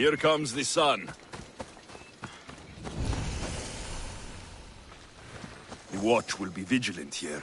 Here comes the sun. The watch will be vigilant here.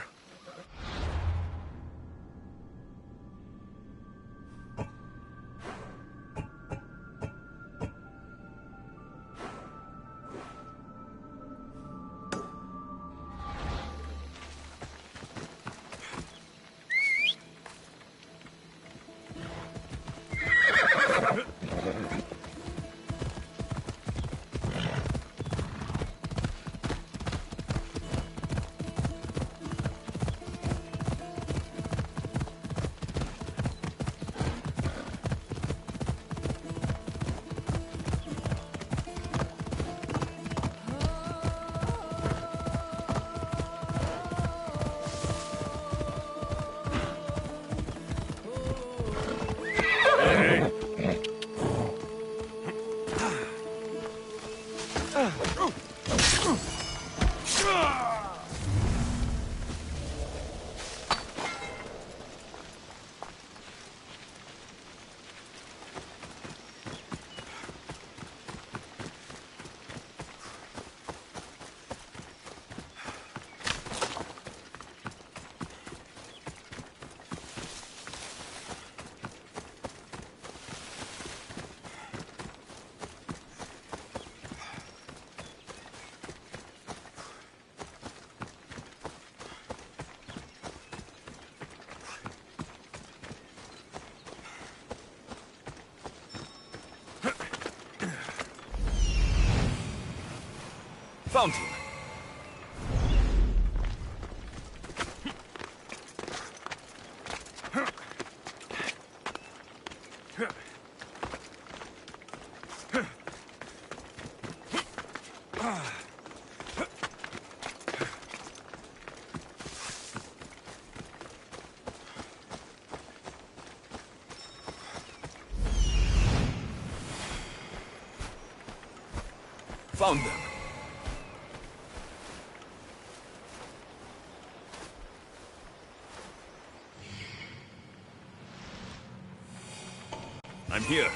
Fountain. Found them. I'm here.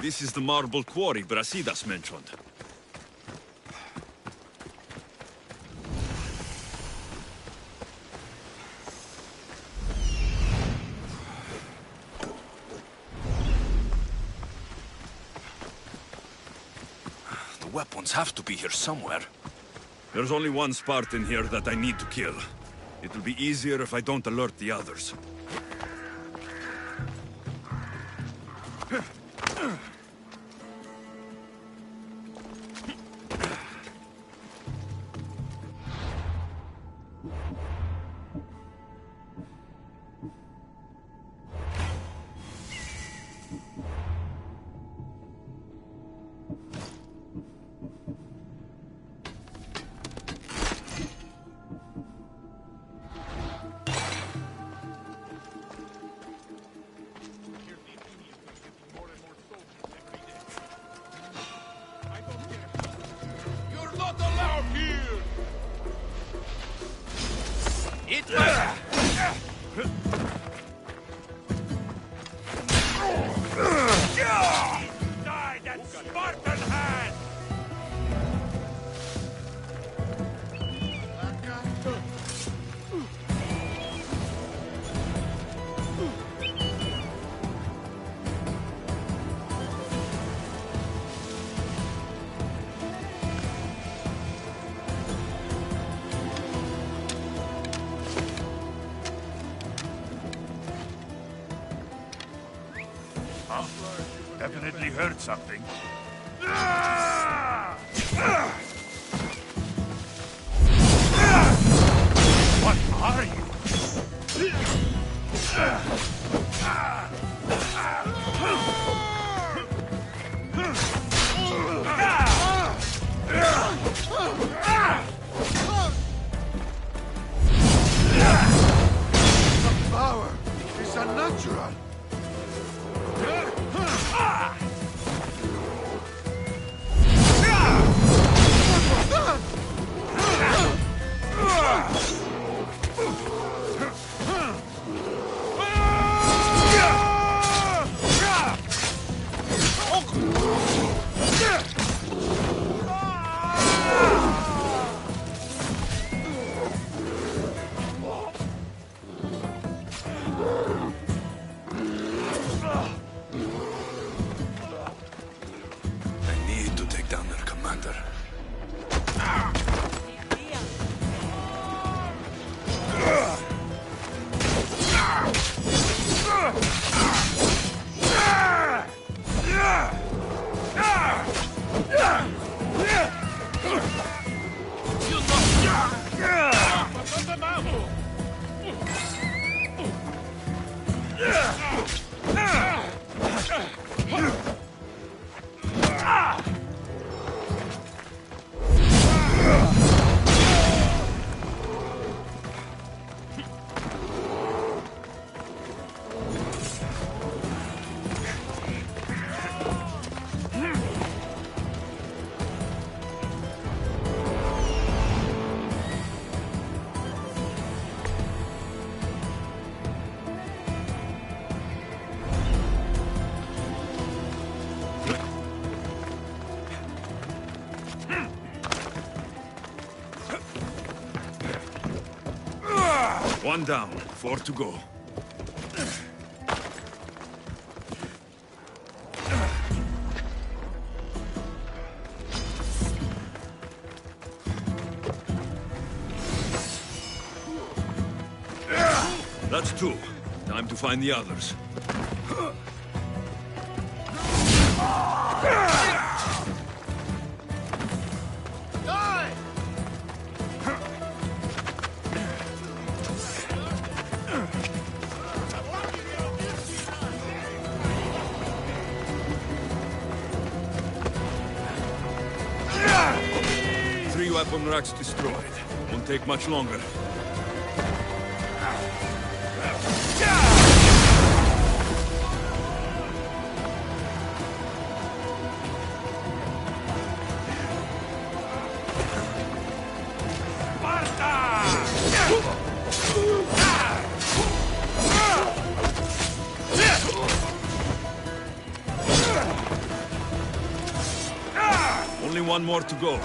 This is the marble quarry Brasidas mentioned. The weapons have to be here somewhere. There's only one Spartan here that I need to kill. It'll be easier if I don't alert the others. Definitely heard something. What are you? Power is unnatural. I need to take down their commander. One down, 4 to go. That's 2. Time to find the others. Three weapon racks destroyed. Won't take much longer. Only one more to go.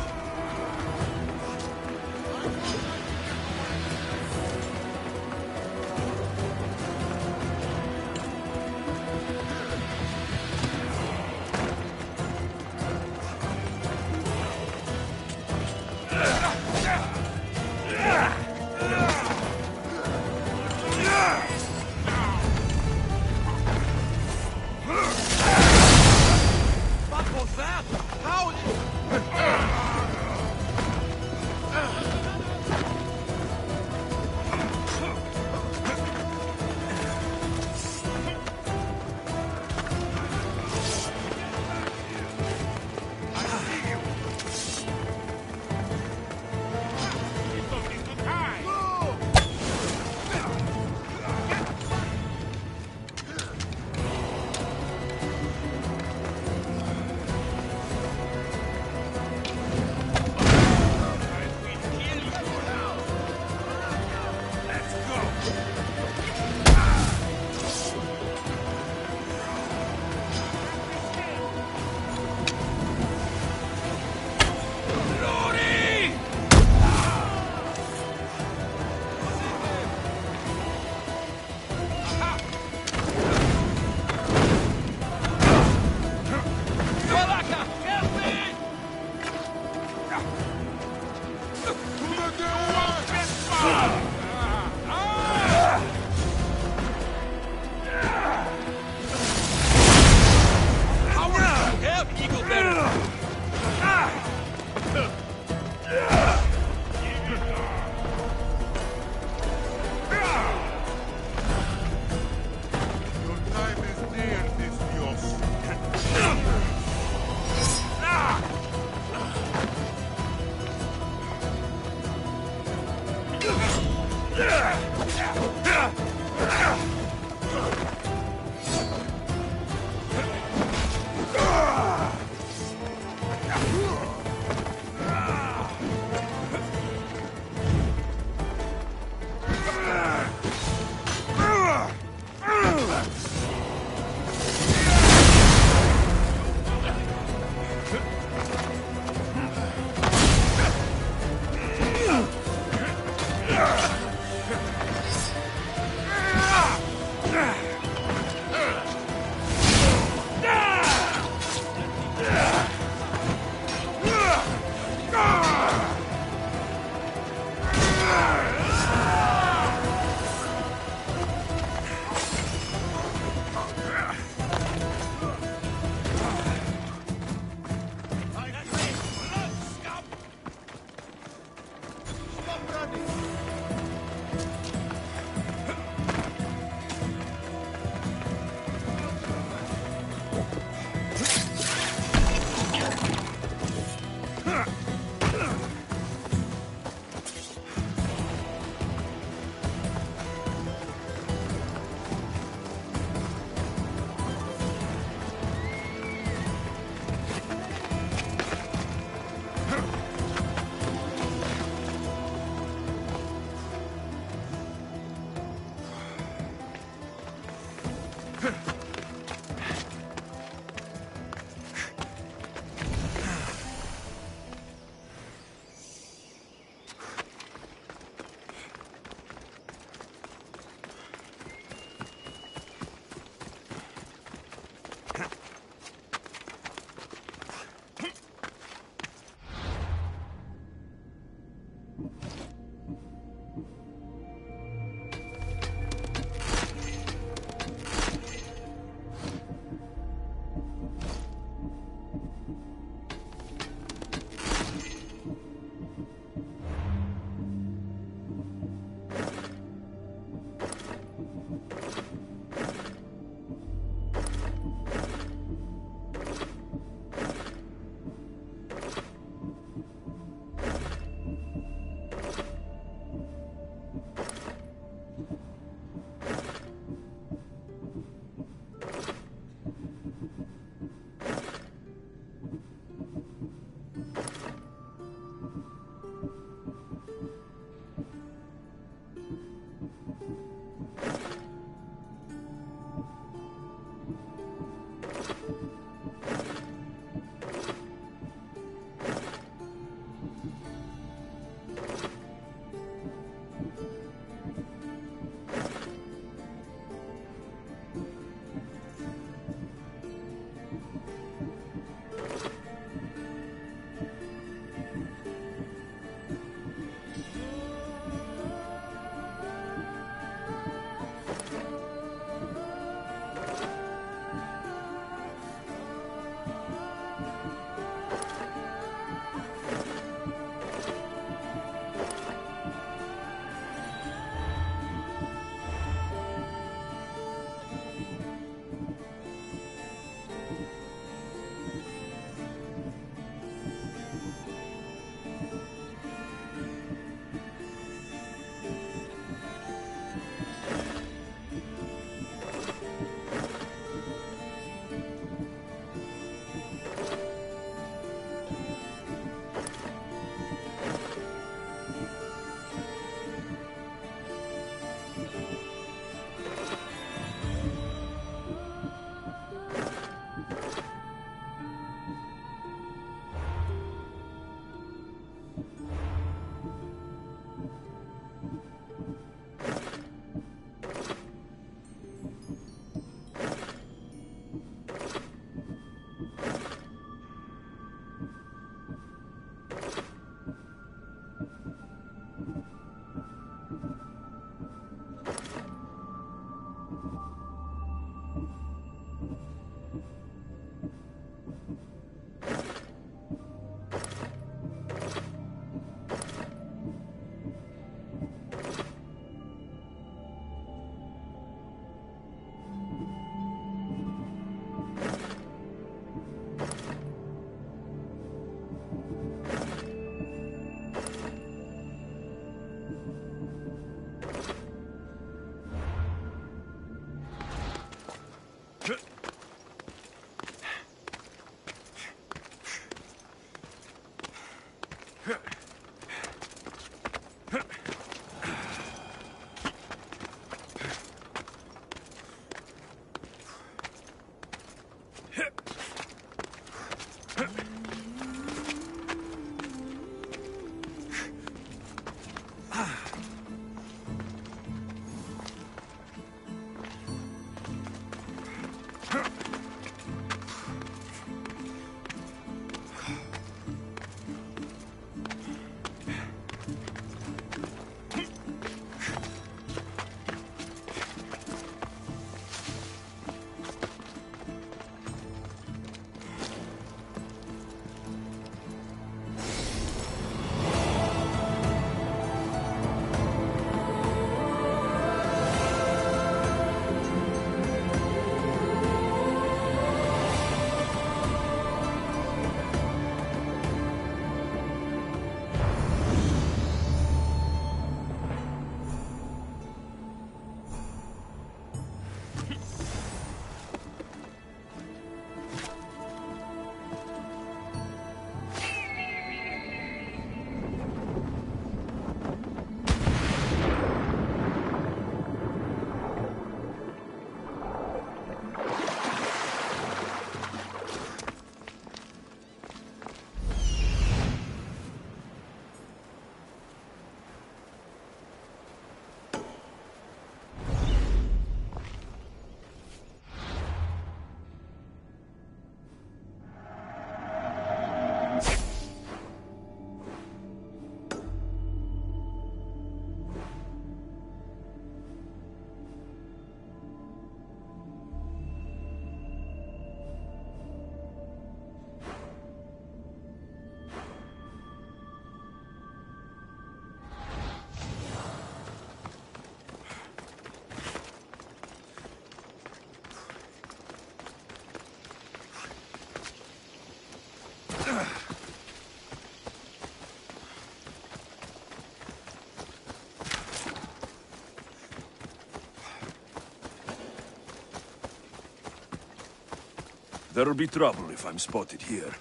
There'll be trouble if I'm spotted here.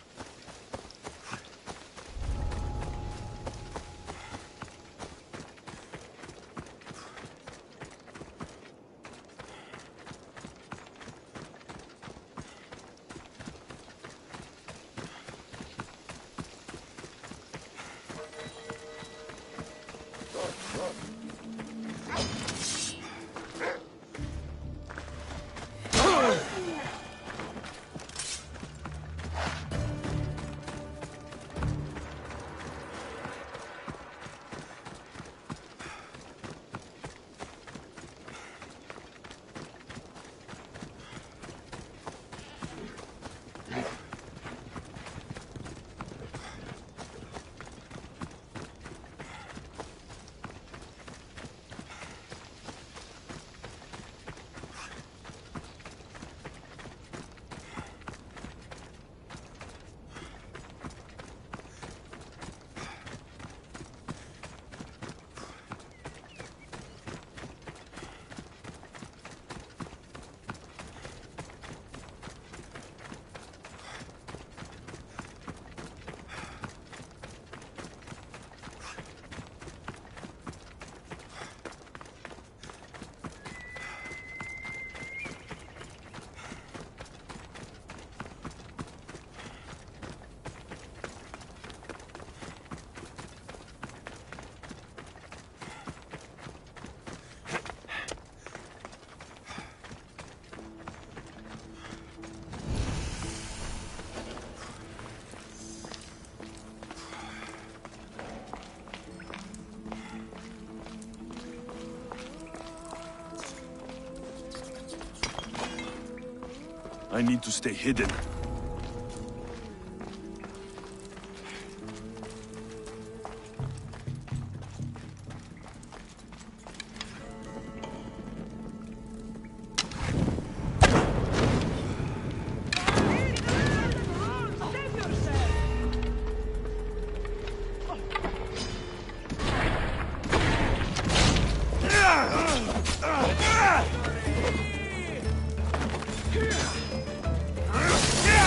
I need to stay hidden. Yeah!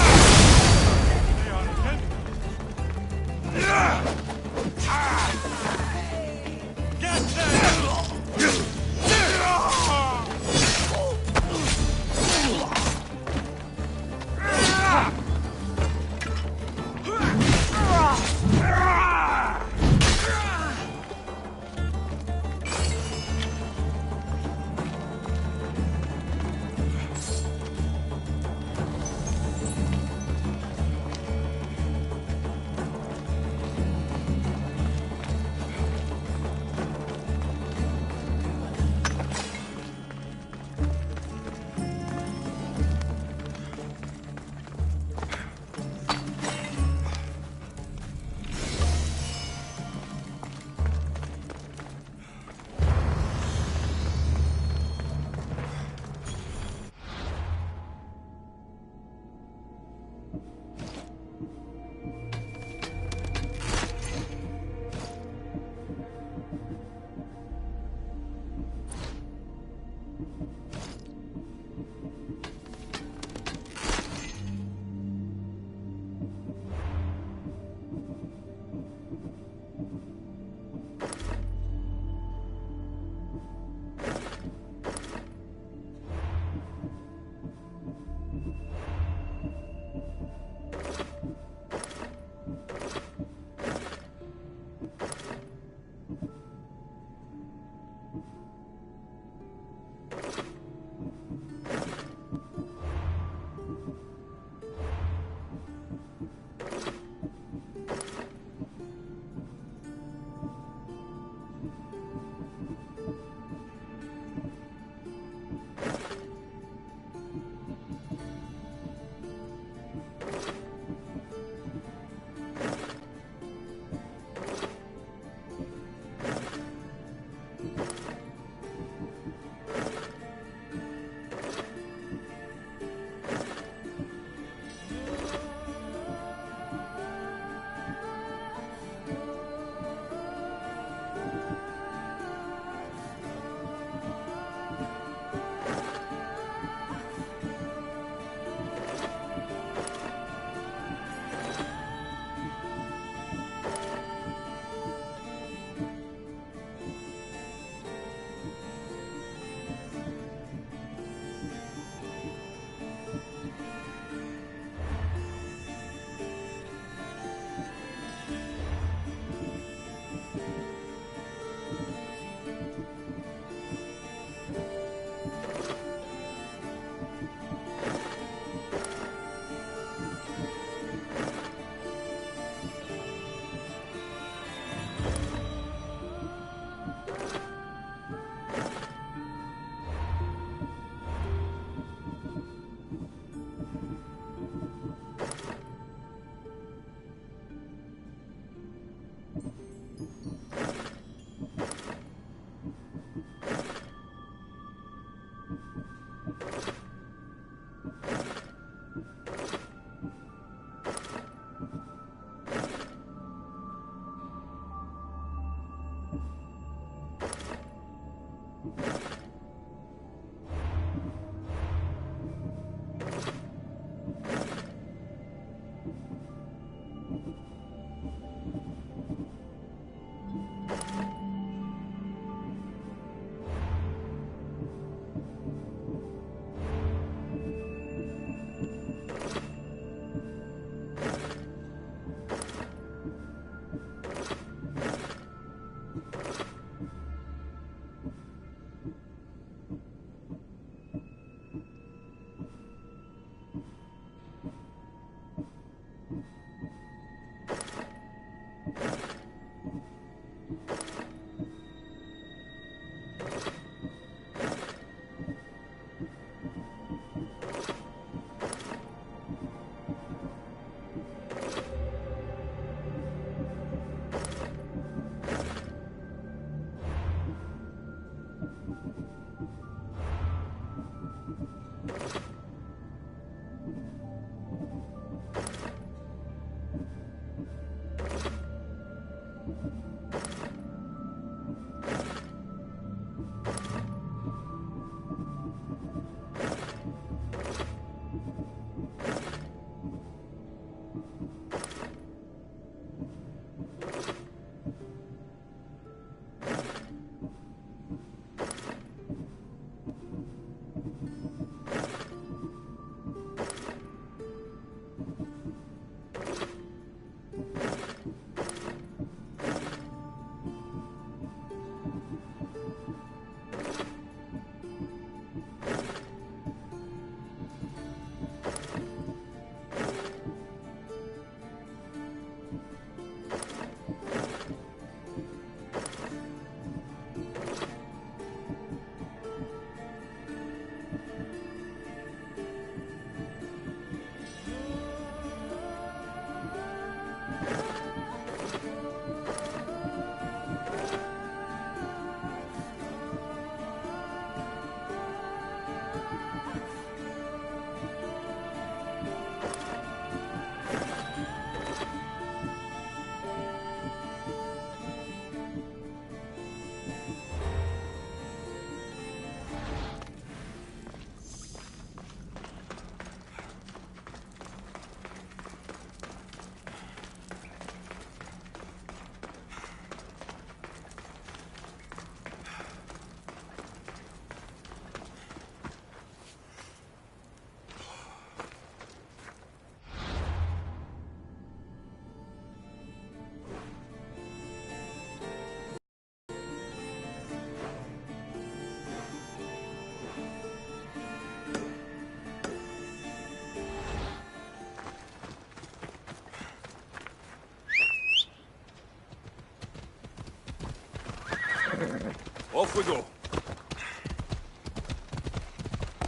Off we go.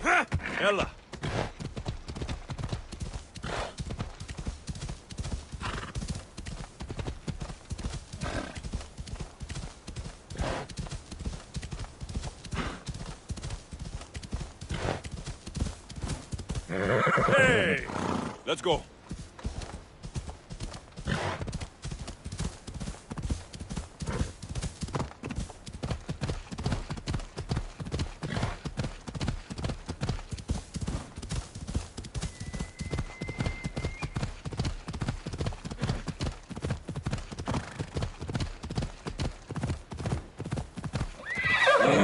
Ha! Ella. Hey! Let's go.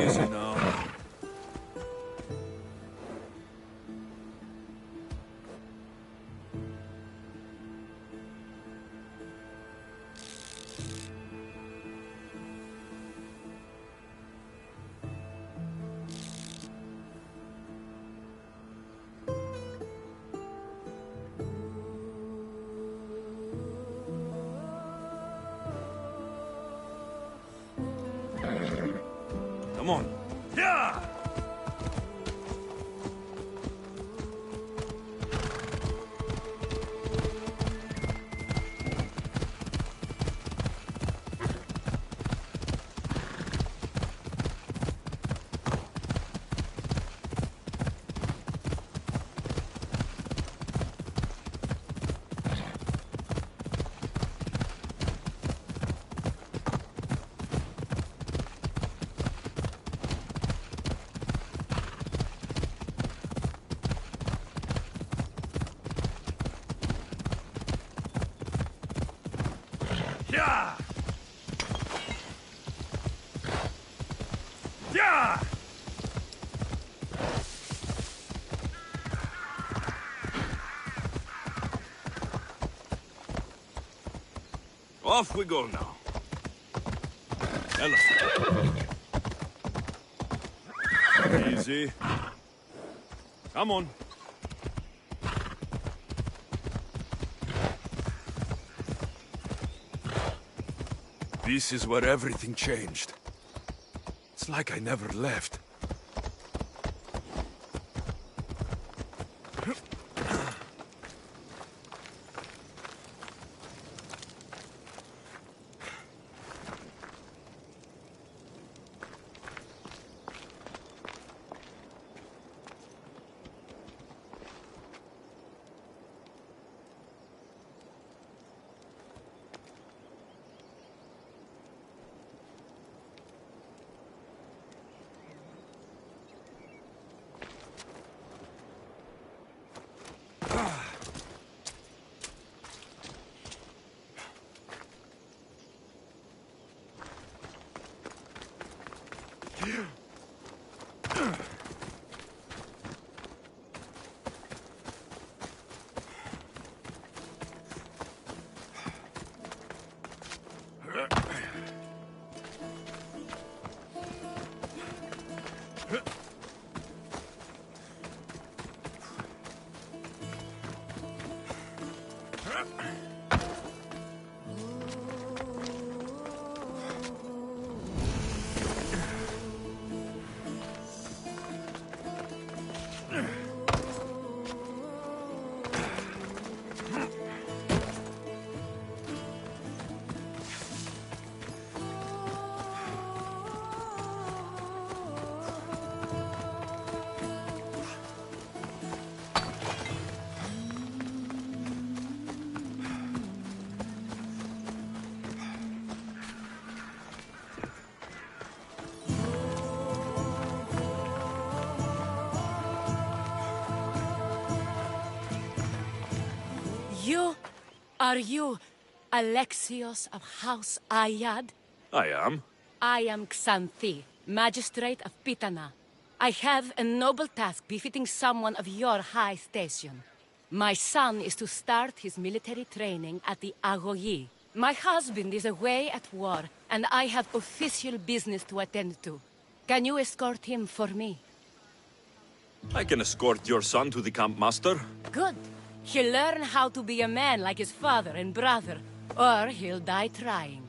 Easy now. Come on. Yeah! Yeah! Yeah! Off we go now. Ella. Easy. Come on. This is where everything changed. It's like I never left. Are you Alexios of House Ayad? I am. I am Xanthi, Magistrate of Pitana. I have a noble task befitting someone of your high station. My son is to start his military training at the Agogi. My husband is away at war, and I have official business to attend to. Can you escort him for me? I can escort your son to the camp master. Good. He'll learn how to be a man like his father and brother, or he'll die trying.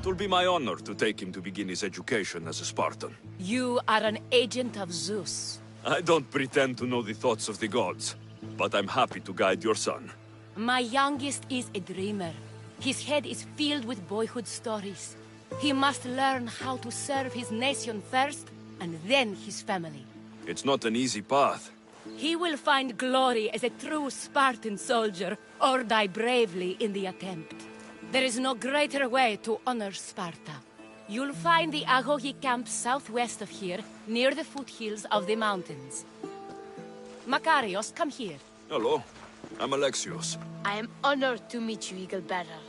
It will be my honor to take him to begin his education as a Spartan. You are an agent of Zeus. I don't pretend to know the thoughts of the gods, but I'm happy to guide your son. My youngest is a dreamer. His head is filled with boyhood stories. He must learn how to serve his nation first, and then his family. It's not an easy path. He will find glory as a true Spartan soldier, or die bravely in the attempt. There is no greater way to honor Sparta. You'll find the Agogi camp southwest of here, near the foothills of the mountains. Makarios, come here. Hello, I'm Alexios. I am honored to meet you, Eagle Bearer.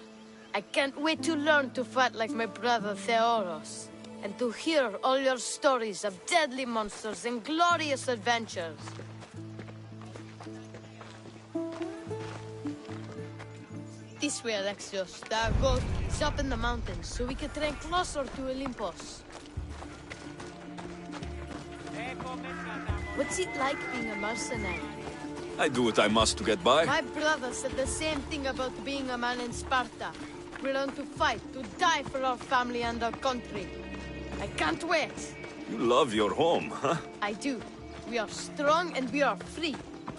I can't wait to learn to fight like my brother Theoros, and to hear all your stories of deadly monsters and glorious adventures. This way, Alexios. The Agog is up in the mountains, so we can train closer to Olympus. What's it like being a mercenary? I do what I must to get by. My brother said the same thing about being a man in Sparta. We learn to fight, to die for our family and our country. I can't wait. You love your home, huh? I do. We are strong and we are free.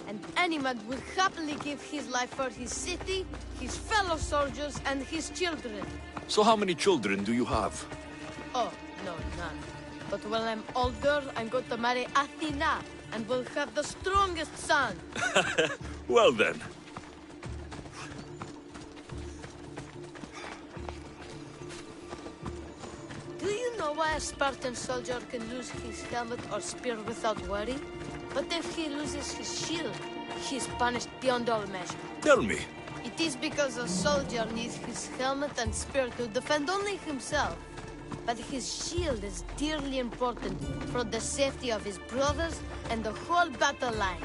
And any man will happily give his life for his city, his fellow soldiers, and his children. So how many children do you have? Oh, no, none. But when I'm older, I'm going to marry Athena, and we'll have the strongest son. Well then. Do you know why a Spartan soldier can lose his helmet or spear without worry? But if he loses his shield, he is punished beyond all measure. Tell me. It is because a soldier needs his helmet and spear to defend only himself. But his shield is dearly important for the safety of his brothers and the whole battle line.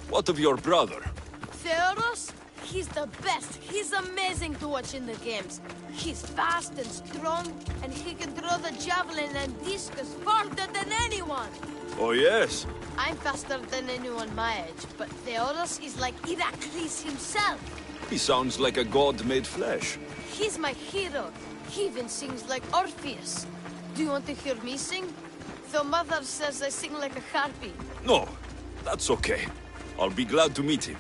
What of your brother? Theoros? He's the best. He's amazing to watch in the games. He's fast and strong, and he can throw the javelin and discus farther than anyone. Oh yes? I'm faster than anyone my age, but Theoros is like Heracles himself. He sounds like a god made flesh. He's my hero. He even sings like Orpheus. Do you want to hear me sing? Though Mother says I sing like a harpy. No, that's okay. I'll be glad to meet him.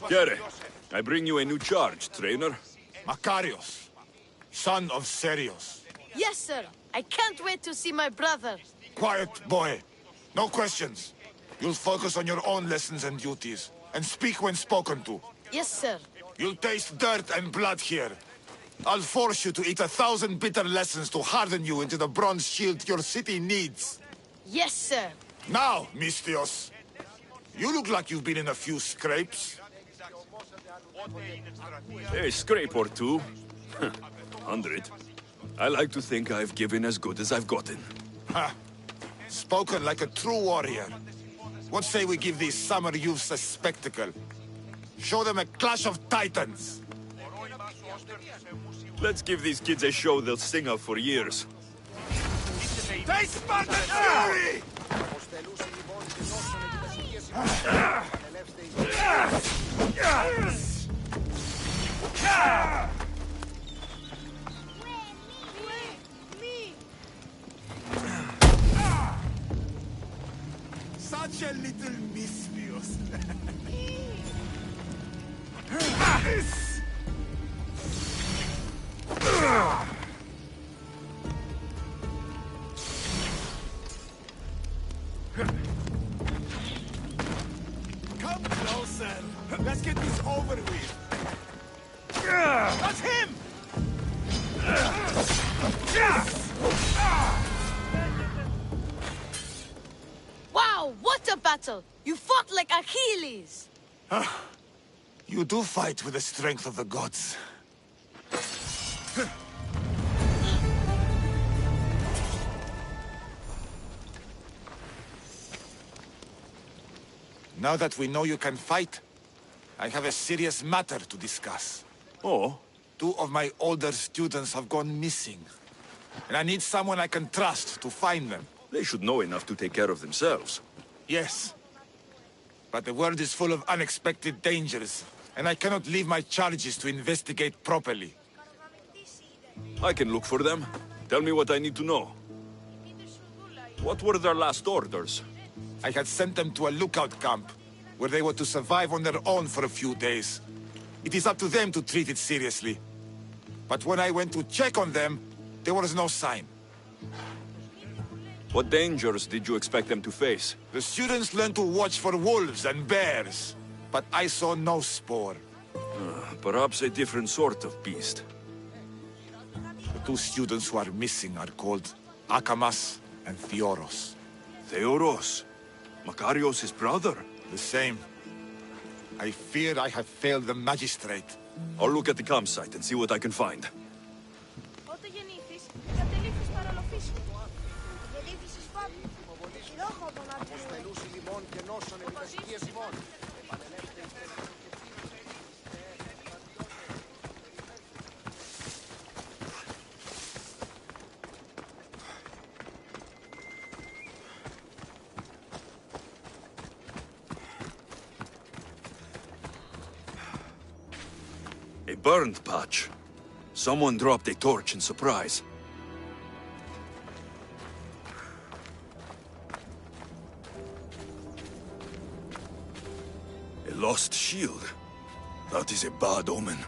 Kere, I bring you a new charge, trainer. Makarios, son of Serios. Yes, sir. I can't wait to see my brother. Quiet, boy. No questions. You'll focus on your own lessons and duties, and speak when spoken to. Yes, sir. You'll taste dirt and blood here. I'll force you to eat 1,000 bitter lessons to harden you into the bronze shield your city needs. Yes, sir. Now, Mistios, you look like you've been in a few scrapes. A scrape or two. 100. I like to think I've given as good as I've gotten. Ha! Spoken like a true warrior. What say we give these summer youths a spectacle? Show them a clash of titans. Let's give these kids a show they'll sing of for years. Take Spartan fury! Such a little mischievous. son. Let's get this over with. That's him! Wow, what a battle! You fought like Achilles! You do fight with the strength of the gods. Now that we know you can fight, I have a serious matter to discuss. Oh? 2 of my older students have gone missing. And I need someone I can trust to find them. They should know enough to take care of themselves. Yes. But the world is full of unexpected dangers, and I cannot leave my charges to investigate properly. I can look for them. Tell me what I need to know. What were their last orders? I had sent them to a lookout camp, where they were to survive on their own for a few days. It is up to them to treat it seriously. But when I went to check on them, there was no sign. What dangers did you expect them to face? The students learned to watch for wolves and bears, but I saw no spoor. Perhaps a different sort of beast. The 2 students who are missing are called Akamas and Theoros. Theoros? Makarios' his brother? The same. I fear I have failed the magistrate. I'll look at the campsite and see what I can find. Όταν γεννήθης, κατελήφθης παραλοφίσιμο. Γεννήθησης φάπη, χειρόχοβον A burned patch. Someone dropped a torch in surprise. A lost shield. That is a bad omen.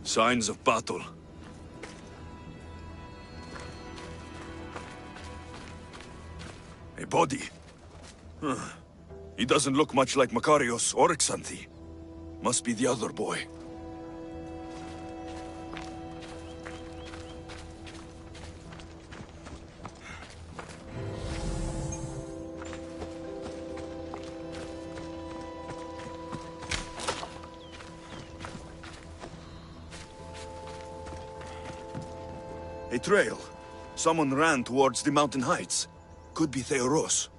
Signs of battle. A body. He doesn't look much like Makarios or Xanthi. Must be the other boy. A trail. Someone ran towards the mountain heights. Could be Theoros.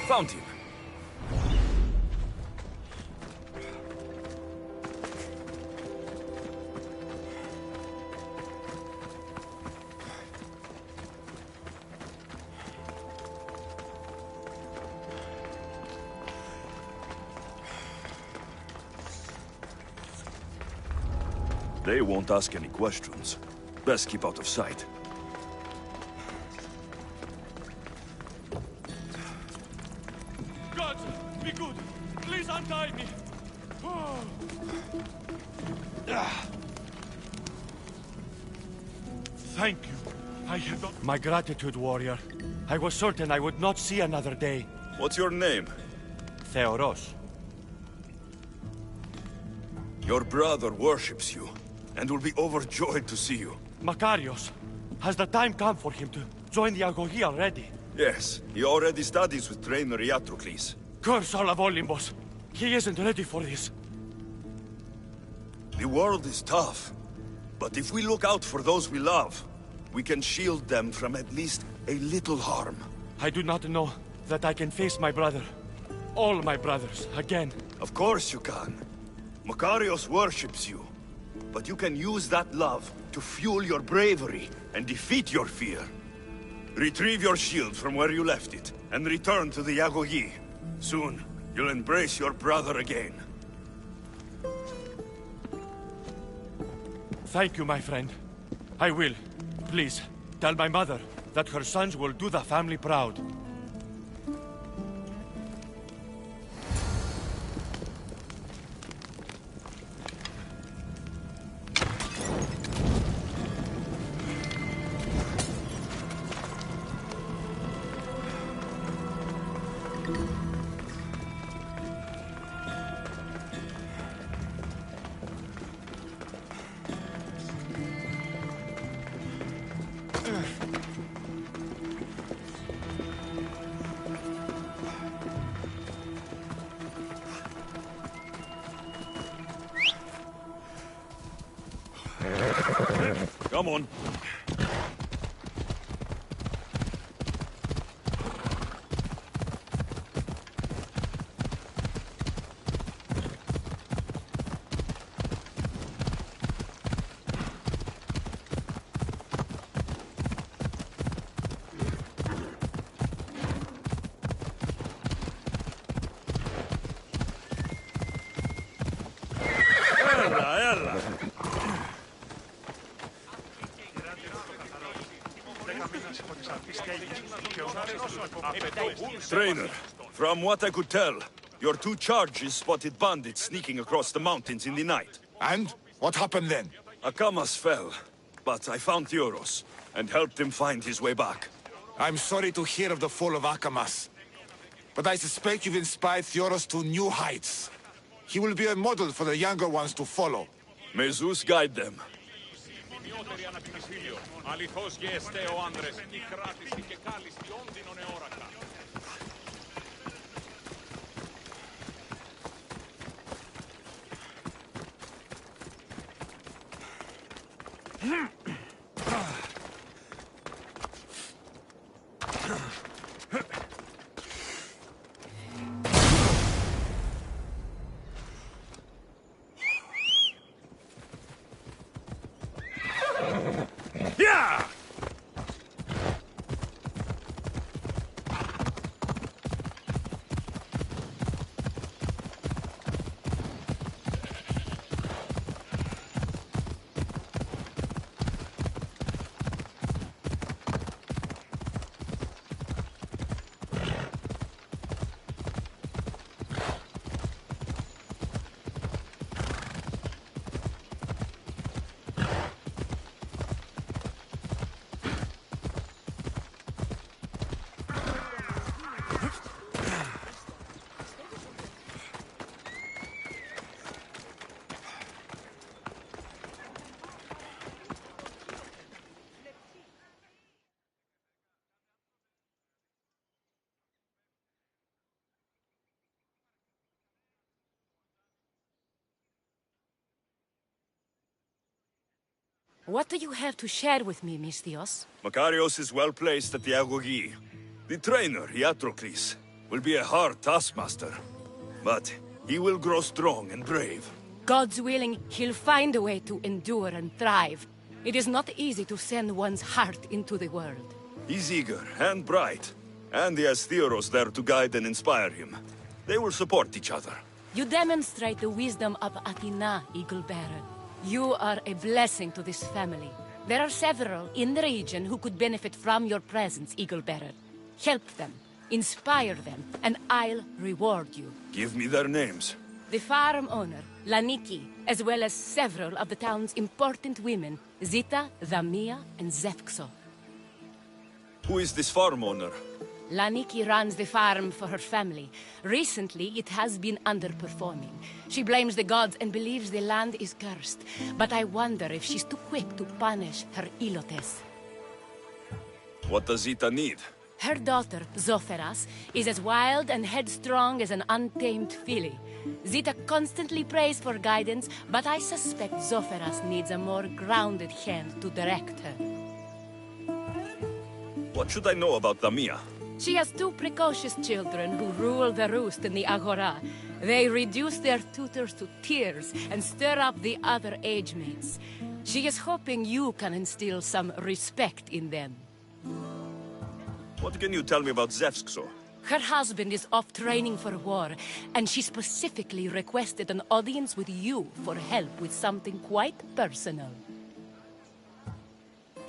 Found him. They won't ask any questions. Best keep out of sight. God, be good. Please untie me. Thank you. I have not... My gratitude, warrior. I was certain I would not see another day. What's your name? Theoros. Your brother worships you, and will be overjoyed to see you. Makarios. Has the time come for him to join the Agogi already? Yes, he already studies with trainer Iatrocles. Curse all of Olympus. He isn't ready for this. The world is tough, but if we look out for those we love, we can shield them from at least a little harm. I do not know that I can face my brother. All my brothers, again. Of course you can. Makarios worships you, but you can use that love to fuel your bravery and defeat your fear. Retrieve your shield from where you left it, and return to the Agogi. Soon, you'll embrace your brother again. Thank you, my friend. I will. Please, tell my mother that her sons will do the family proud. Come on. Trainer, from what I could tell, your two charges spotted bandits sneaking across the mountains in the night. And? What happened then? Akamas fell, but I found Theoros and helped him find his way back. I'm sorry to hear of the fall of Akamas. But I suspect you've inspired Theoros to new heights. He will be a model for the younger ones to follow. May Zeus guide them. Yeah! What do you have to share with me, Misthios? Makarios is well placed at the Agogi. The trainer, Iatrocles, will be a hard taskmaster. But he will grow strong and brave. God's willing, he'll find a way to endure and thrive. It is not easy to send one's heart into the world. He's eager and bright. And he has Theoros there to guide and inspire him. They will support each other. You demonstrate the wisdom of Athena, Eagle Bearer. You are a blessing to this family. There are several in the region who could benefit from your presence, Eagle Bearer. Help them, inspire them, and I'll reward you. Give me their names. The farm owner, Laniki, as well as several of the town's important women, Zita, Damia, and Zefkso. Who is this farm owner? Laniki runs the farm for her family. Recently, it has been underperforming. She blames the gods and believes the land is cursed. But I wonder if she's too quick to punish her ilotes. What does Zita need? Her daughter, Zoferas, is as wild and headstrong as an untamed filly. Zita constantly prays for guidance, but I suspect Zoferas needs a more grounded hand to direct her. What should I know about Damia? She has two precocious children who rule the roost in the Agora. They reduce their tutors to tears and stir up the other age mates. She is hoping you can instill some respect in them. What can you tell me about Zevskso? Her husband is off training for war, and she specifically requested an audience with you for help with something quite personal.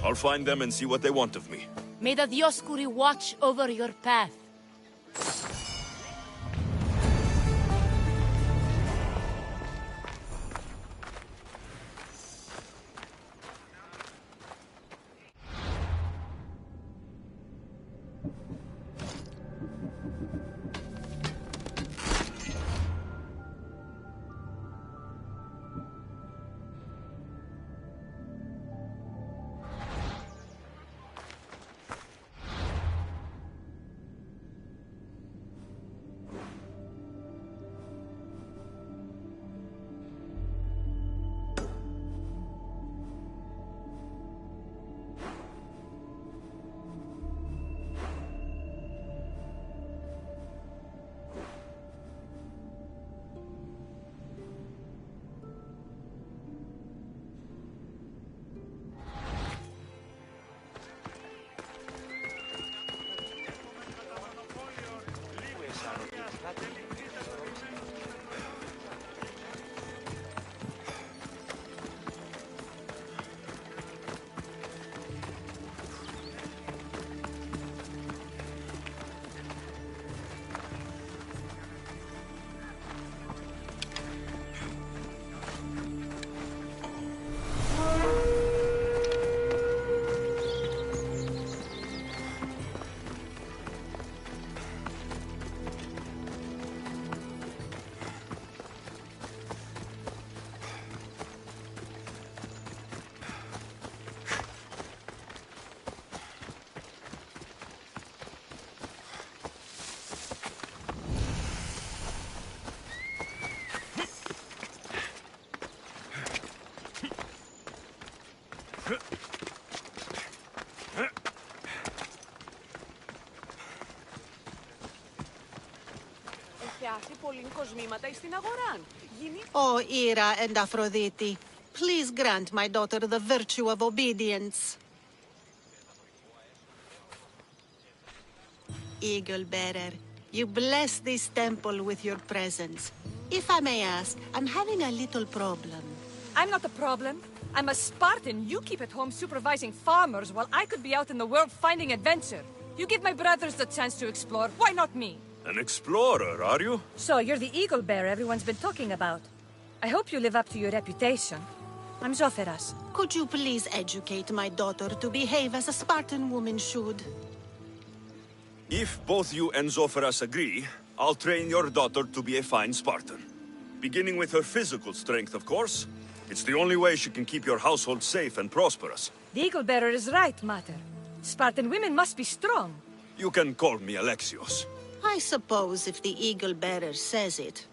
I'll find them and see what they want of me. May the Dioscuri watch over your path. Oh, Ira and Aphrodite, please grant my daughter the virtue of obedience. Eagle Bearer, you bless this temple with your presence. If I may ask, I'm having a little problem. I'm not the problem. I'm a Spartan. You keep at home supervising farmers while I could be out in the world finding adventure. You give my brothers the chance to explore. Why not me? An explorer, are you? So, you're the eagle bearer everyone's been talking about. I hope you live up to your reputation. I'm Zoferas. Could you please educate my daughter to behave as a Spartan woman should? If both you and Zoferas agree, I'll train your daughter to be a fine Spartan. Beginning with her physical strength, of course. It's the only way she can keep your household safe and prosperous. The eagle bearer is right, Mater. Spartan women must be strong. You can call me Alexios. I suppose if the Eagle Bearer says it.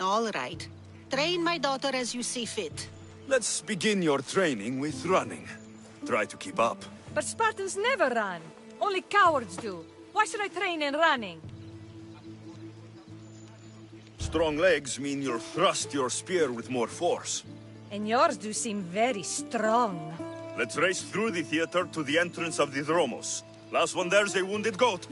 All right. Train my daughter as you see fit. Let's begin your training with running. Try to keep up. But Spartans never run. Only cowards do. Why should I train in running? Strong legs mean you'll thrust your spear with more force. And yours do seem very strong. Let's race through the theater to the entrance of the Dromos. Last one there's a wounded goat.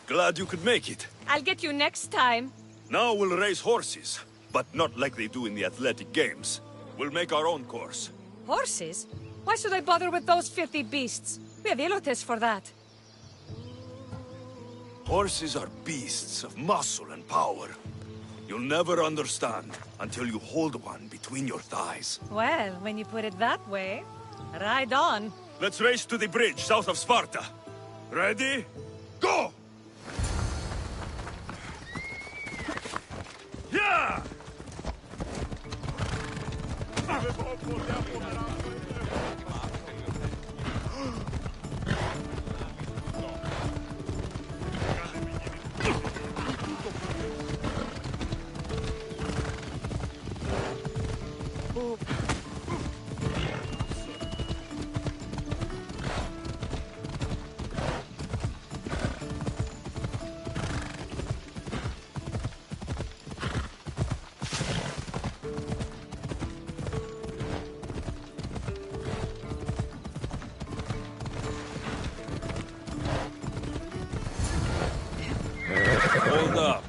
Glad you could make it. I'll get you next time. Now we'll race horses, but not like they do in the athletic games. We'll make our own course. Horses? Why should I bother with those filthy beasts? We have elotes for that. Horses are beasts of muscle and power. You'll never understand until you hold one between your thighs. Well, when you put it that way, ride on. Let's race to the bridge south of Sparta. Ready? Go! Yeah! Hold up.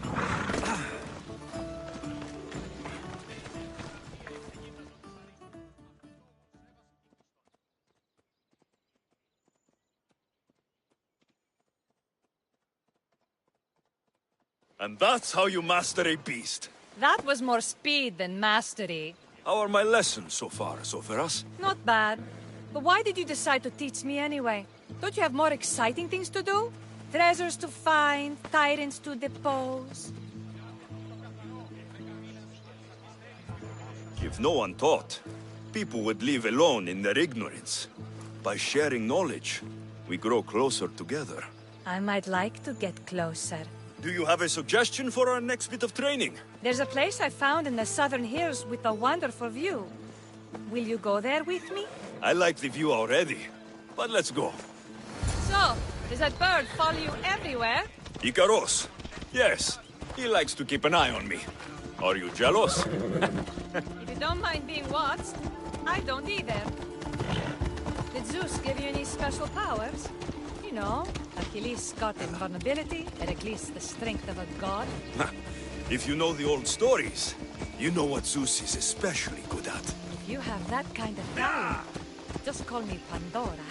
And that's how you master a beast. That was more speed than mastery. How are my lessons so far, Soferas? Not bad. But why did you decide to teach me anyway? Don't you have more exciting things to do? Treasures to find, tyrants to depose. If no one taught, people would live alone in their ignorance. By sharing knowledge, we grow closer together. I might like to get closer. Do you have a suggestion for our next bit of training? There's a place I found in the southern hills with a wonderful view. Will you go there with me? I like the view already, but let's go. So, does that bird follow you everywhere? Icaros. Yes, he likes to keep an eye on me. Are you jealous? If you don't mind being watched, I don't either. Did Zeus give you any special powers? You know, Achilles got invulnerability, Heracles the strength of a god. If you know the old stories, you know what Zeus is especially good at. If you have that kind of talent, just call me Pandora.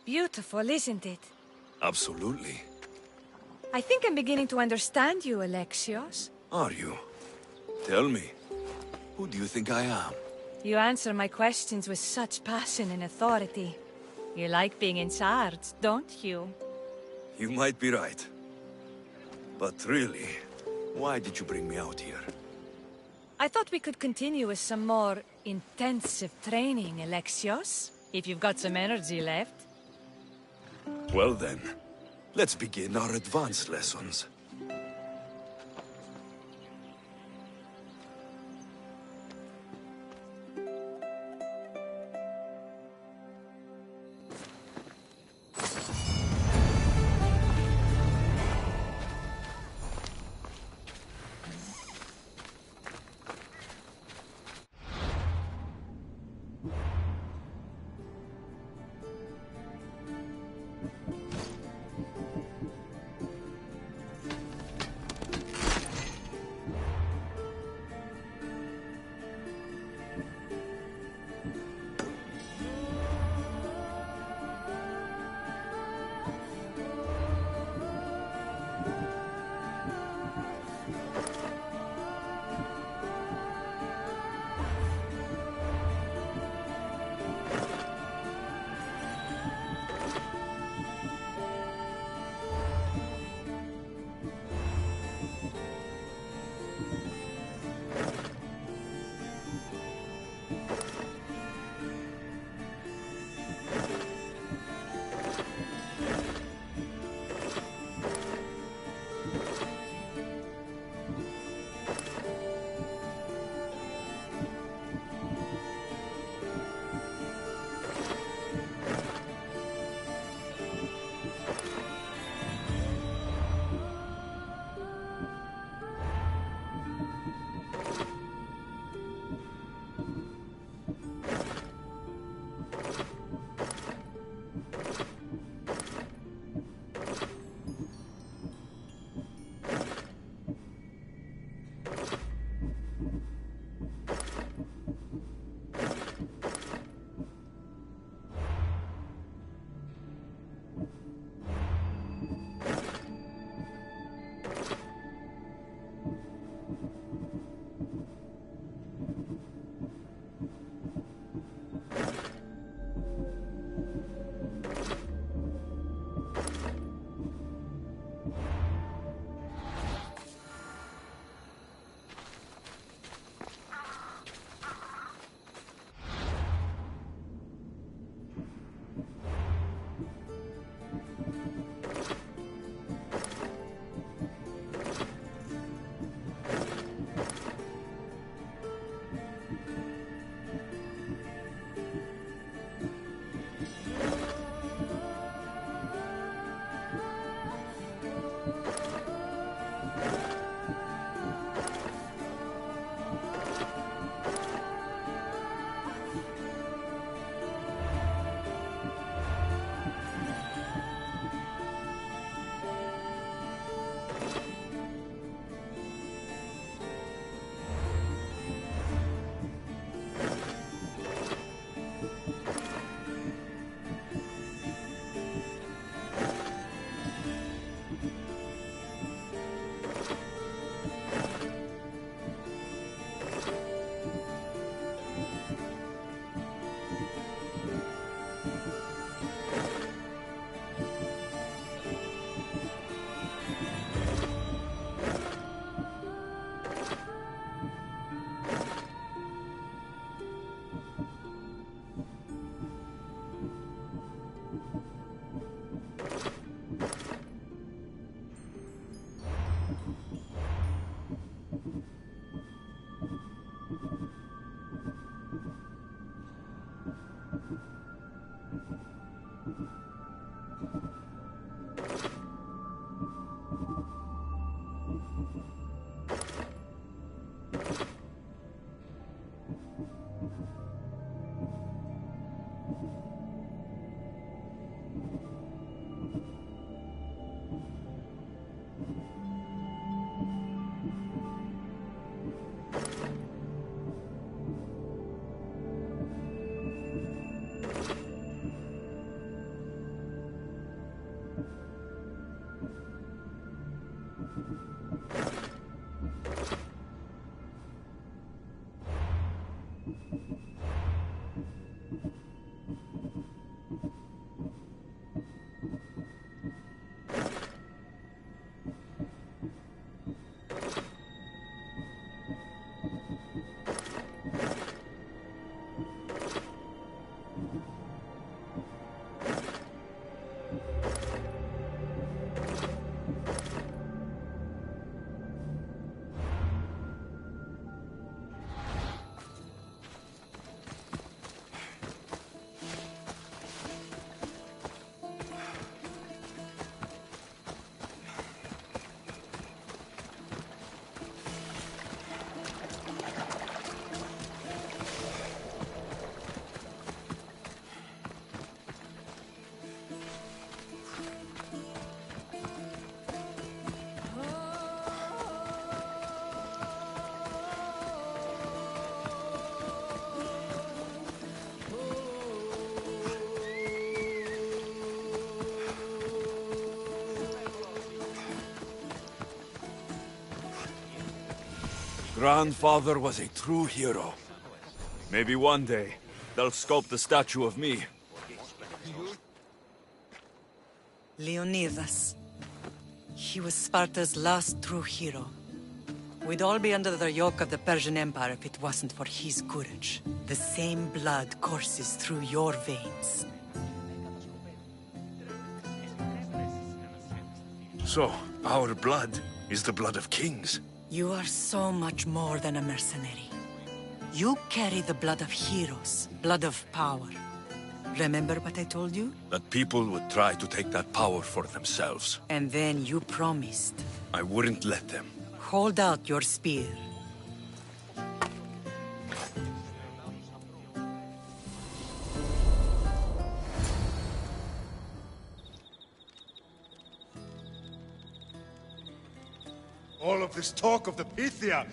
Beautiful, isn't it? Absolutely. I think I'm beginning to understand you, Alexios. Are you? Tell me, who do you think I am? You answer my questions with such passion and authority. You like being in charge, don't you? You might be right. But really, why did you bring me out here? I thought we could continue with some more intensive training, Alexios. If you've got some energy left. Well then, let's begin our advanced lessons. grandfather was a true hero. Maybe one day, they'll sculpt a statue of me. Leonidas. He was Sparta's last true hero. We'd all be under the yoke of the Persian Empire if it wasn't for his courage. The same blood courses through your veins. So, our blood is the blood of kings. You are so much more than a mercenary. You carry the blood of heroes, blood of power. Remember what I told you? That people would try to take that power for themselves. And then you promised. I wouldn't let them. Hold out your spear. All of this talk of the Pythia,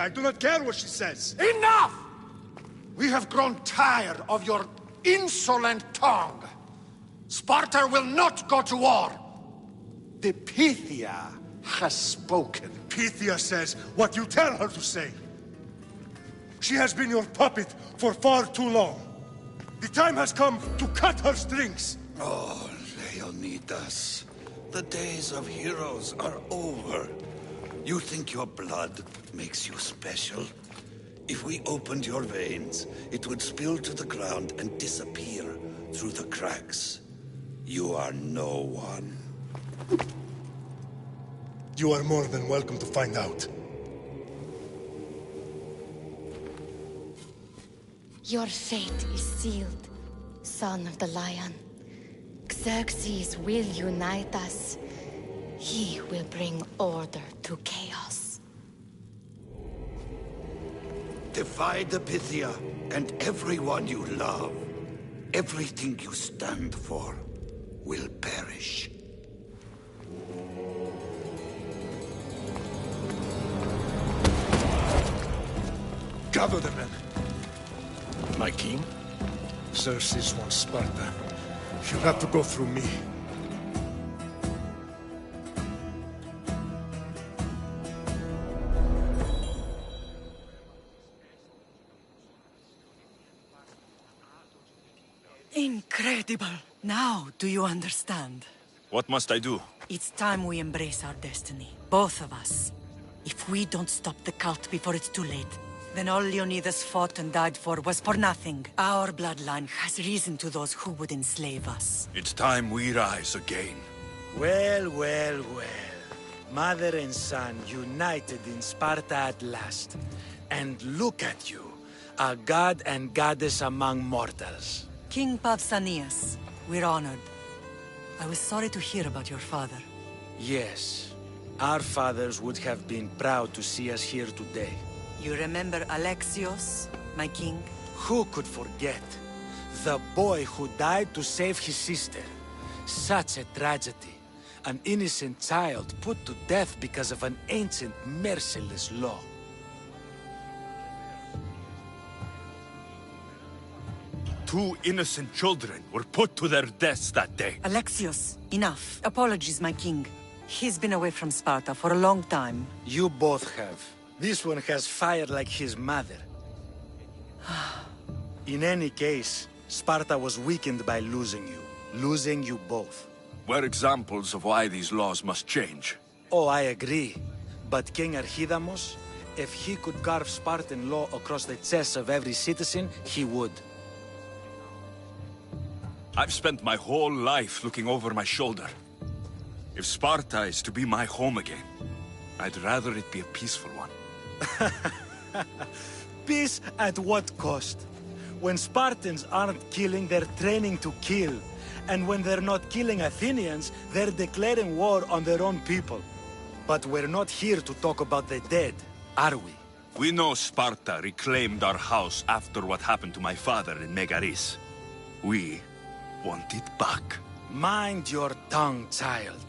I do not care what she says. Enough! We have grown tired of your insolent tongue. Sparta will not go to war. The Pythia has spoken. Pythia says what you tell her to say. She has been your puppet for far too long. The time has come to cut her strings. Oh, Leonidas, the days of heroes are over. You think your blood makes you special? If we opened your veins, it would spill to the ground and disappear through the cracks. You are no one. You are more than welcome to find out. Your fate is sealed, son of the lion. Xerxes will unite us. He will bring order to chaos. Divide the Pythia and everyone you love. Everything you stand for will perish. Gather the men. My king? Xerxes wants Sparta. She'll have to go through me. Incredible! Now, do you understand? What must I do? It's time we embrace our destiny. Both of us. If we don't stop the cult before it's too late, then all Leonidas fought and died for was for nothing. Our bloodline has risen to those who would enslave us. It's time we rise again. Well, well, well. Mother and son united in Sparta at last. And look at you, a god and goddess among mortals. King Pausanias, we're honored. I was sorry to hear about your father. Yes, our fathers would have been proud to see us here today. You remember Alexios, my king? Who could forget? The boy who died to save his sister. Such a tragedy. An innocent child put to death because of an ancient, merciless law. Two innocent children were put to their deaths that day. Alexios, enough. Apologies, my king. He's been away from Sparta for a long time. You both have. This one has fire like his mother. In any case, Sparta was weakened by losing you. Losing you both. We're examples of why these laws must change. Oh, I agree. But King Archidamos, if he could carve Spartan law across the chests of every citizen, he would. I've spent my whole life looking over my shoulder. If Sparta is to be my home again, I'd rather it be a peaceful one. Peace at what cost? When Spartans aren't killing, they're training to kill. And when they're not killing Athenians, they're declaring war on their own people. But we're not here to talk about the dead, are we? We know Sparta reclaimed our house after what happened to my father in Megaris. We want it back. Mind your tongue, child.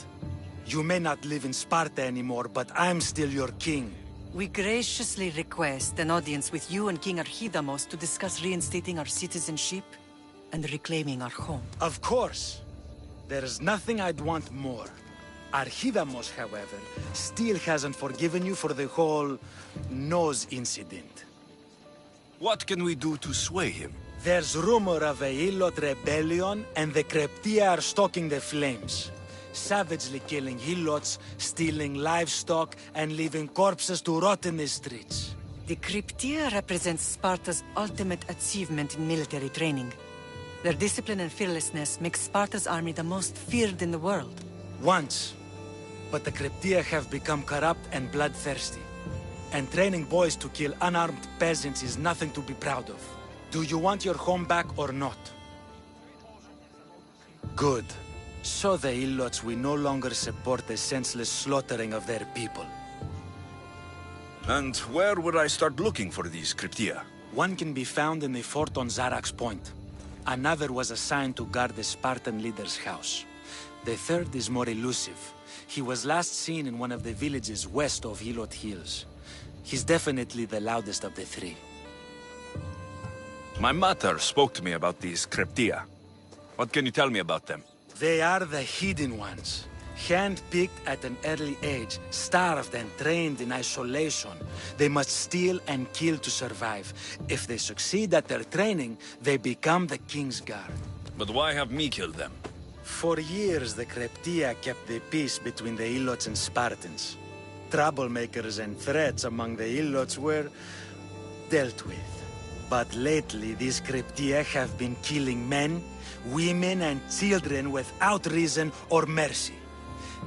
You may not live in Sparta anymore, but I'm still your king. We graciously request an audience with you and King Archidamos to discuss reinstating our citizenship and reclaiming our home. Of course. There's nothing I'd want more. Archidamos, however, still hasn't forgiven you for the whole nose incident. What can we do to sway him? There's rumor of a Hilot rebellion, and the Kreptia are stoking the flames. Savagely killing Hilots, stealing livestock, and leaving corpses to rot in the streets. The Cryptia represents Sparta's ultimate achievement in military training. Their discipline and fearlessness makes Sparta's army the most feared in the world. Once. But the Cryptia have become corrupt and bloodthirsty. And training boys to kill unarmed peasants is nothing to be proud of. Do you want your home back or not? Good. So the Ilots will no longer support the senseless slaughtering of their people. And where would I start looking for these Cryptia? One can be found in the fort on Zarak's Point. Another was assigned to guard the Spartan leader's house. The third is more elusive. He was last seen in one of the villages west of Hilot Hills. He's definitely the loudest of the three. My mother spoke to me about these Cryptia. What can you tell me about them? They are the hidden ones. Hand-picked at an early age, starved and trained in isolation. They must steal and kill to survive. If they succeed at their training, they become the King's Guard. But why have me killed them? For years, the Cryptia kept the peace between the Ilots and Spartans. Troublemakers and threats among the Ilots were dealt with. But lately, these Cryptia have been killing men, women, and children without reason or mercy.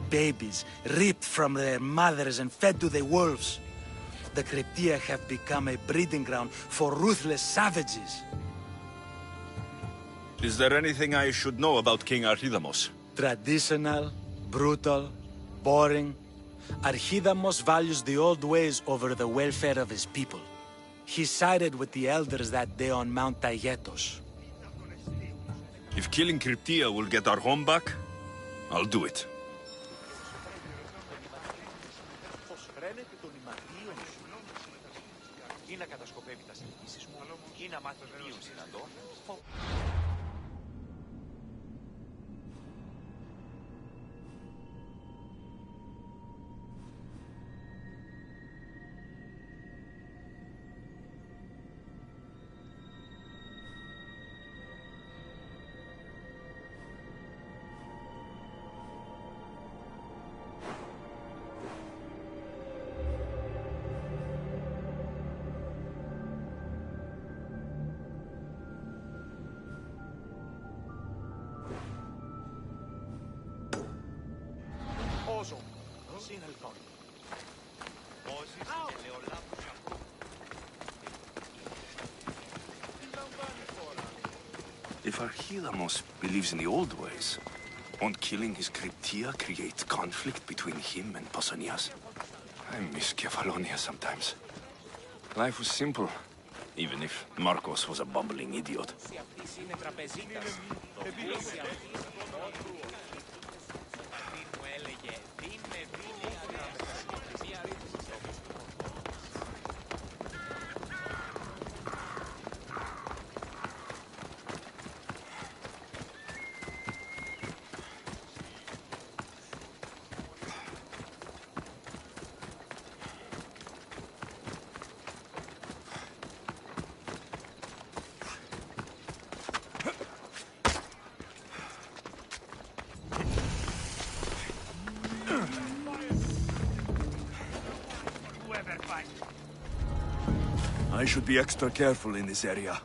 Babies ripped from their mothers and fed to the wolves. The Cryptia have become a breeding ground for ruthless savages. Is there anything I should know about King Archidamos? Traditional, brutal, boring. Archidamos values the old ways over the welfare of his people. He sided with the elders that day on Mount Taygetos. If killing Cryptia will get our home back, I'll do it. If Archidamos believes in the old ways, won't killing his Cryptia create conflict between him and Pausanias? I miss Kefalonia sometimes. Life was simple, even if Marcos was a bumbling idiot. I should be extra careful in this area.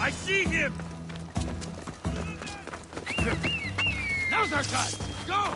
I see him! Now's our time! Go!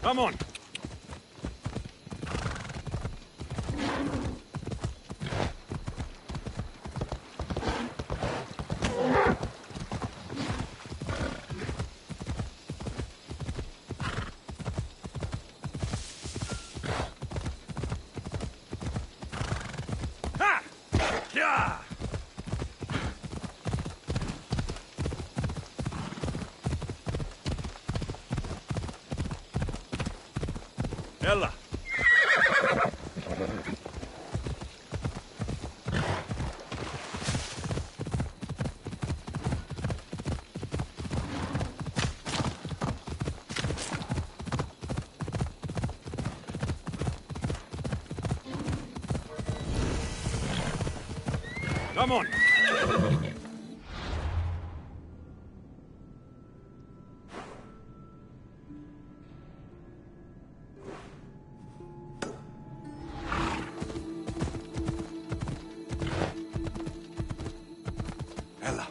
Come on! Ha! Yeah! Ella! Come on! Ella.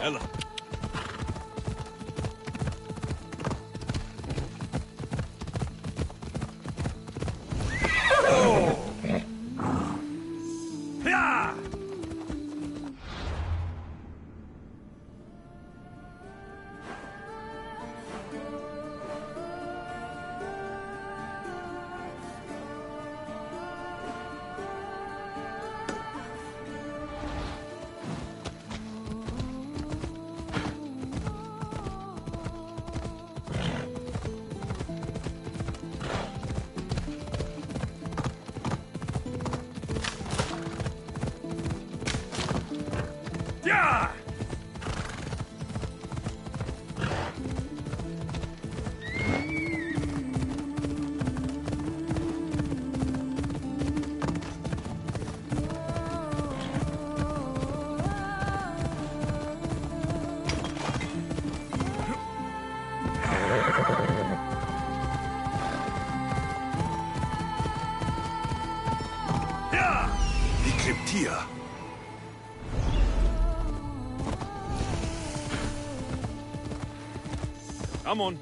Ella! Yeah! Yeah! Yeah! Ecliptia. Come on.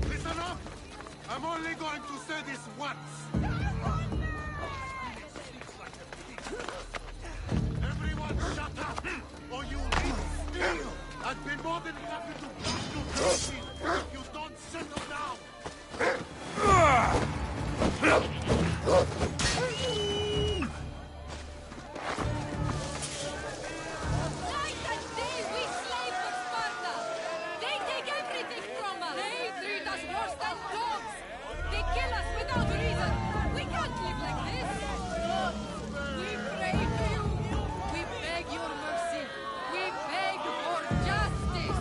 Listen up! I'm only going to say this once. Everyone shut up, or you'll be still. I'd be more than happy to push you to if you don't settle down. Night and day we slave for Sparta! They take everything from us! They treat us worse than dogs! They kill us without reason! We can't live like this! We pray to you! We beg your mercy! We beg for justice!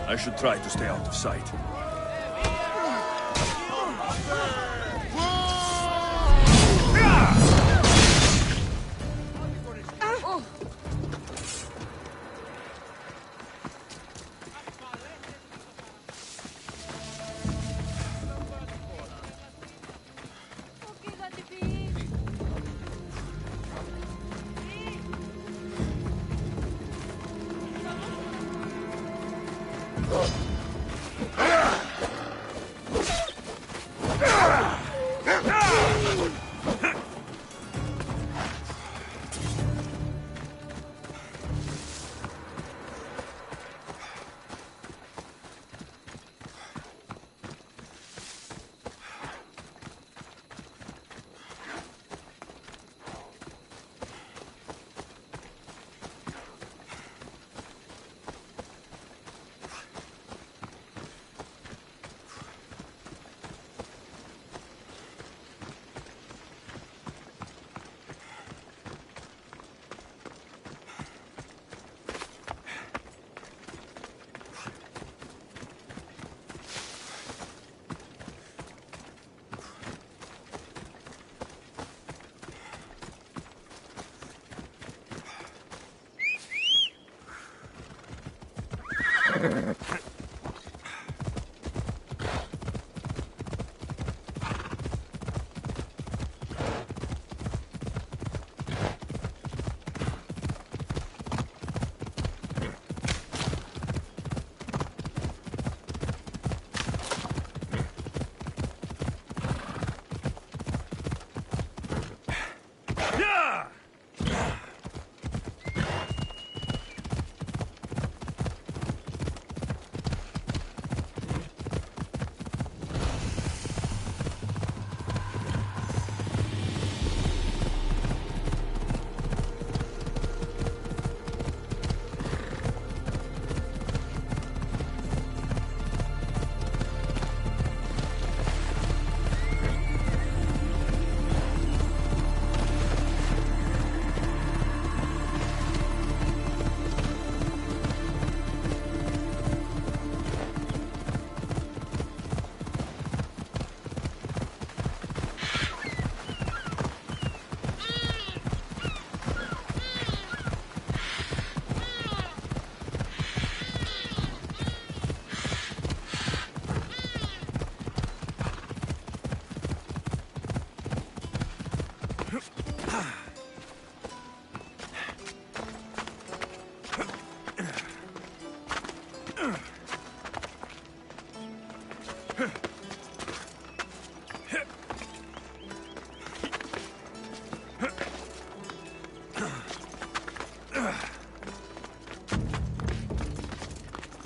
I should try to stay out of sight.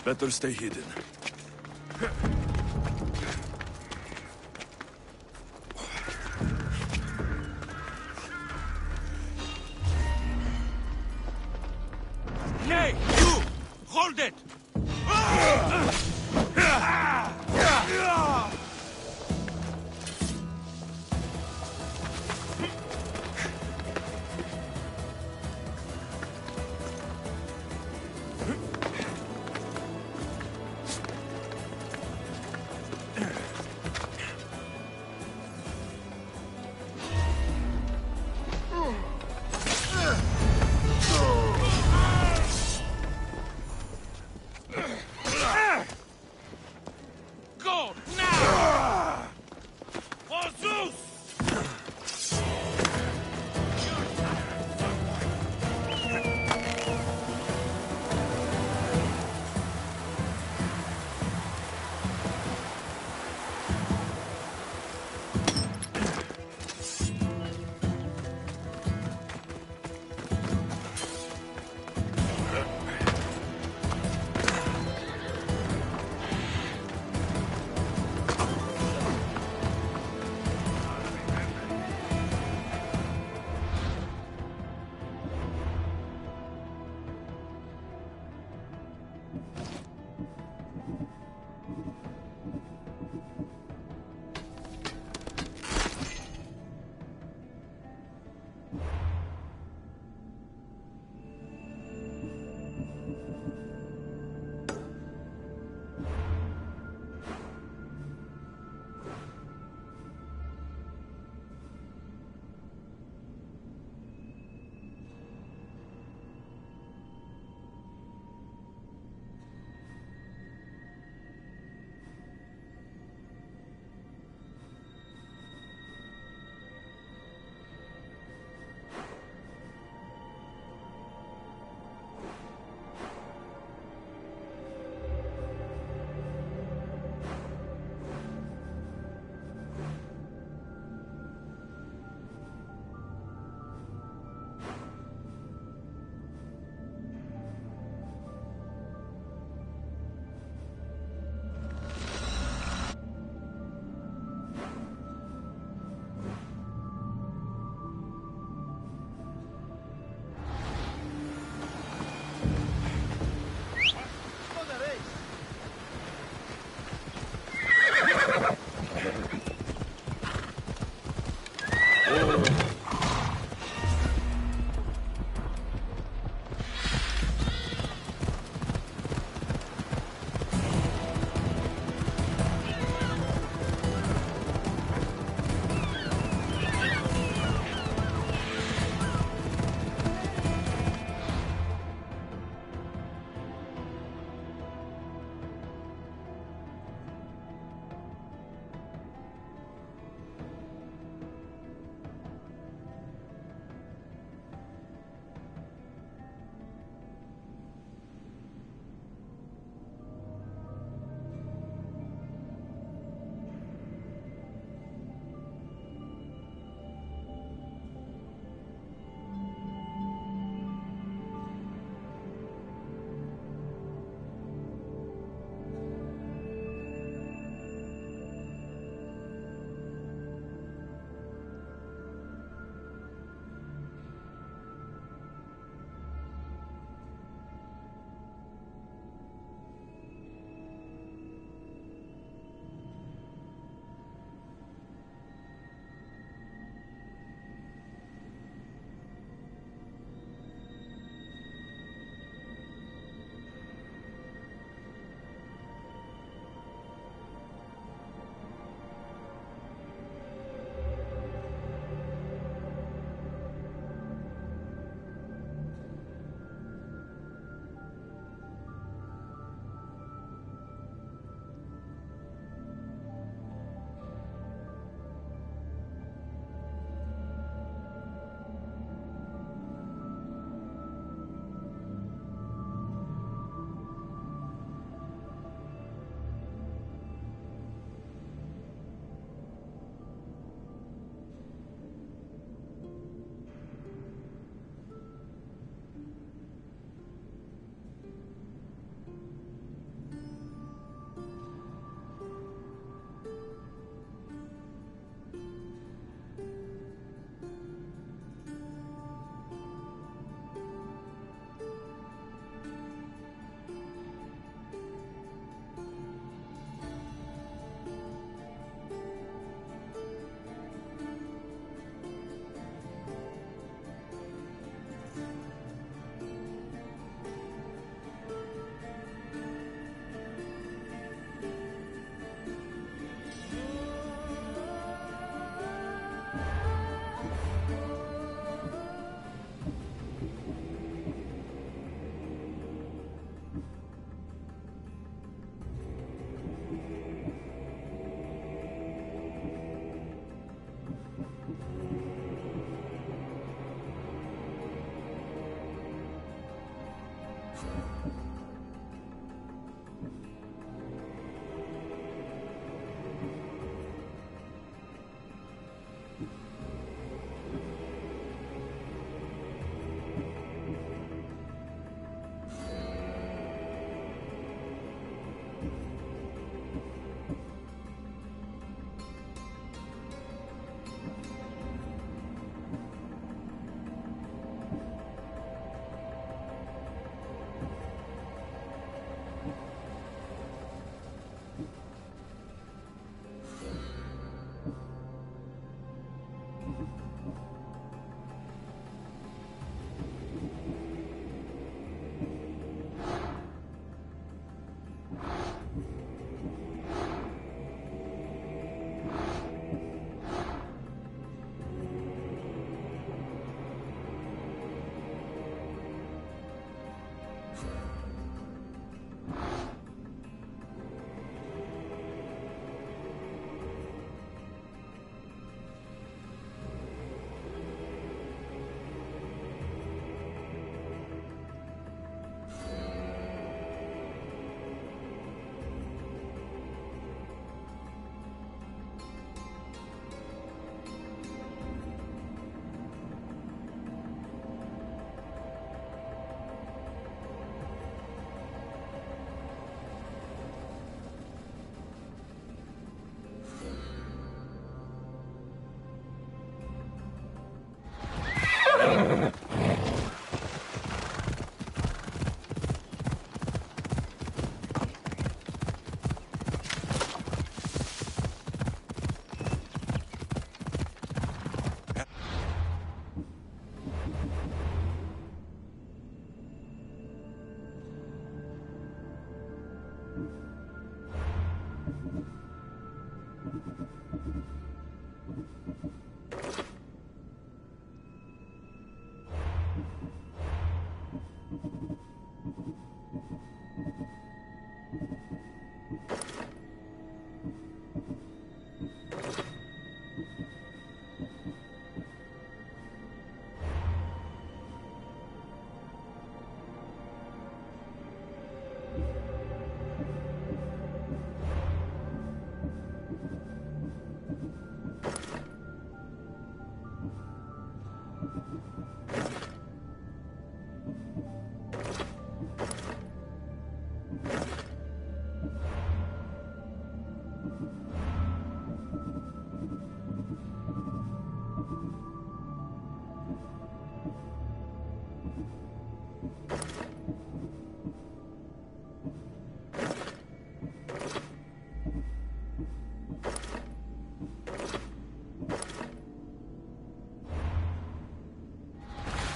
Better stay hidden. Nay, you! Hold it!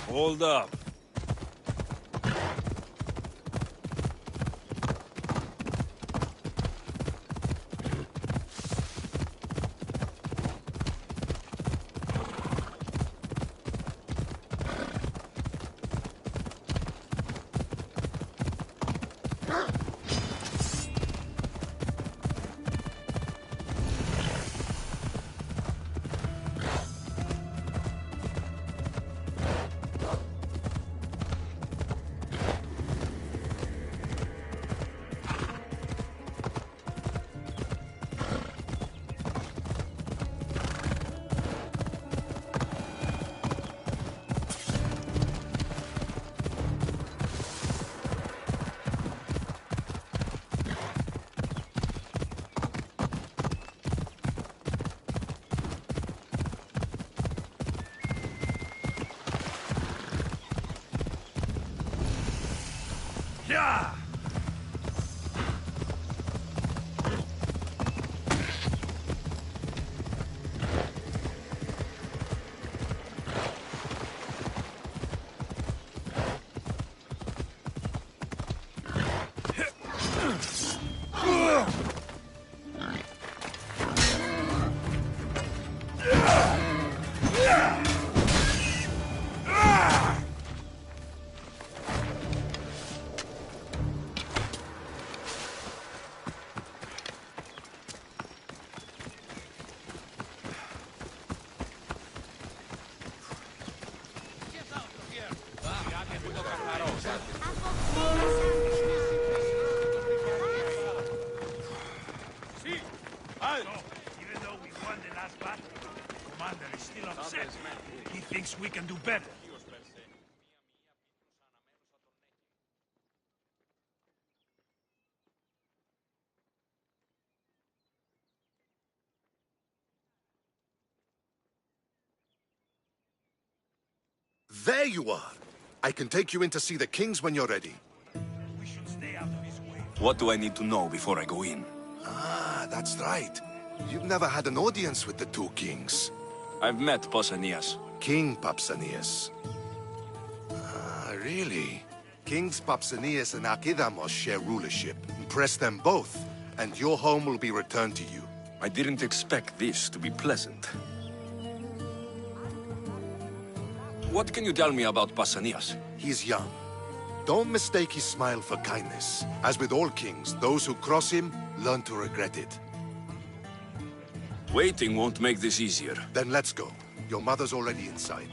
Hold up. Yeah! Even though we won the last battle, the commander is still upset. He thinks we can do better. There you are! I can take you in to see the kings when you're ready. We should stay out of his way. What do I need to know before I go in? Ah, that's right. You've never had an audience with the two kings. I've met Pausanias. King Pausanias. Ah, really? Kings Pausanias and Archidamos share rulership. Impress them both, and your home will be returned to you. I didn't expect this to be pleasant. What can you tell me about Pausanias? He's young. Don't mistake his smile for kindness. As with all kings, those who cross him learn to regret it. Waiting won't make this easier. Then let's go. Your mother's already inside.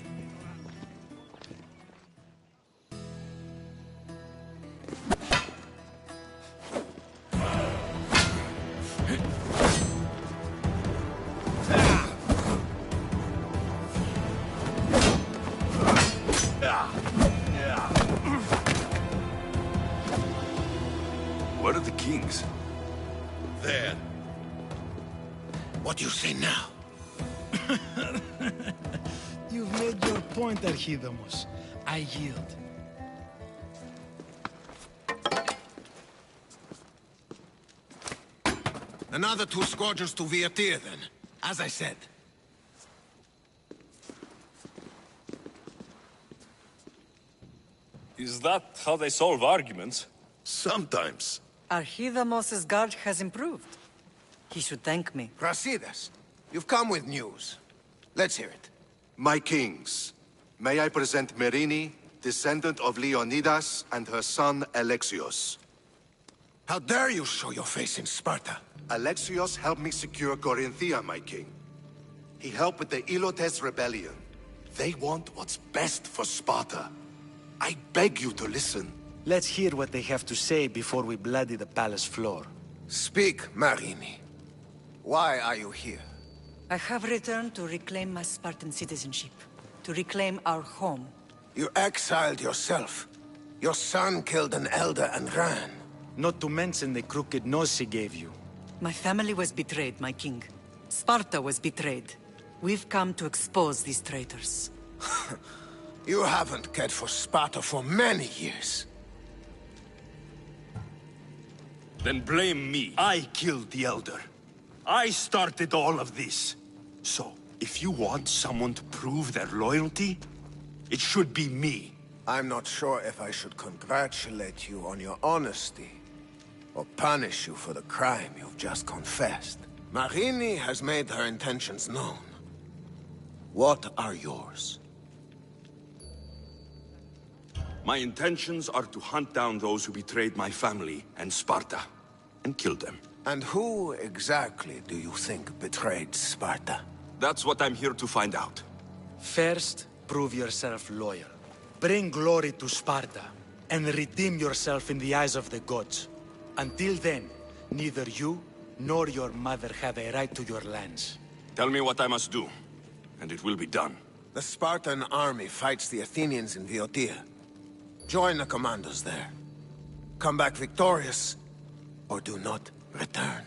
Where are the kings? There. What do you say now? You've made your point, Archidamos. I yield. Another 2 squadrons to Viatir, then. As I said. Is that how they solve arguments? Sometimes. Archidamos's guard has improved. He should thank me. Brasidas, you've come with news. Let's hear it. My kings, may I present Merini, descendant of Leonidas, and her son Alexios. How dare you show your face in Sparta? Alexios helped me secure Corinthia, my king. He helped with the Ilotes rebellion. They want what's best for Sparta. I beg you to listen. Let's hear what they have to say before we bloody the palace floor. Speak, Marini. Why are you here? I have returned to reclaim my Spartan citizenship. To reclaim our home. You exiled yourself. Your son killed an elder and ran. Not to mention the crooked nose he gave you. My family was betrayed, my king. Sparta was betrayed. We've come to expose these traitors. You haven't cared for Sparta for many years. Then blame me. I killed the Elder. I started all of this. So, if you want someone to prove their loyalty, it should be me. I'm not sure if I should congratulate you on your honesty, or punish you for the crime you've just confessed. Marini has made her intentions known. What are yours? My intentions are to hunt down those who betrayed my family and Sparta, and kill them. And who exactly do you think betrayed Sparta? That's what I'm here to find out. First, prove yourself loyal. Bring glory to Sparta, and redeem yourself in the eyes of the gods. Until then, neither you nor your mother have a right to your lands. Tell me what I must do, and it will be done. The Spartan army fights the Athenians in Boeotia. Join the commandos there. Come back victorious, or do not return.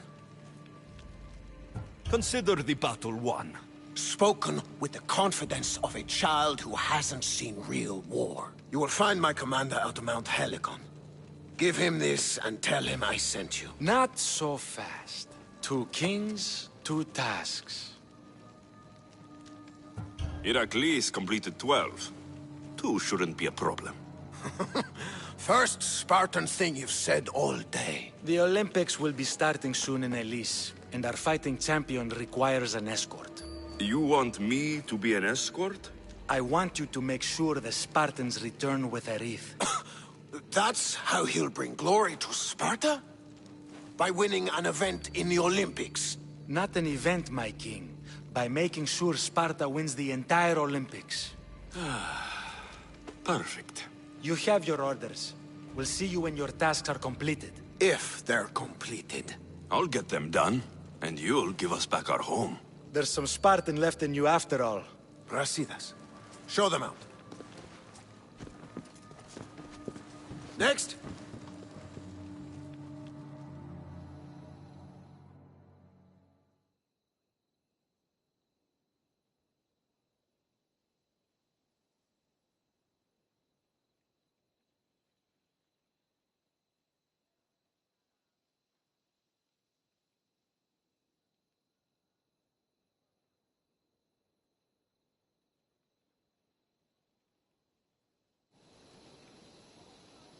Consider the battle won. Spoken with the confidence of a child who hasn't seen real war. You will find my commander out of Mount Helicon. Give him this and tell him I sent you. Not so fast. 2 kings, 2 tasks. Heracles completed 12. 2 shouldn't be a problem. First Spartan thing you've said all day. The Olympics will be starting soon in Elise, and our fighting champion requires an escort. You want me to be an escort? I want you to make sure the Spartans return with a wreath. That's how he'll bring glory to Sparta? By winning an event in the Olympics? Not an event, my king. By making sure Sparta wins the entire Olympics. Perfect. You have your orders. We'll see you when your tasks are completed. If they're completed. I'll get them done, and you'll give us back our home. There's some Spartan left in you after all. Brasidas, show them out. Next.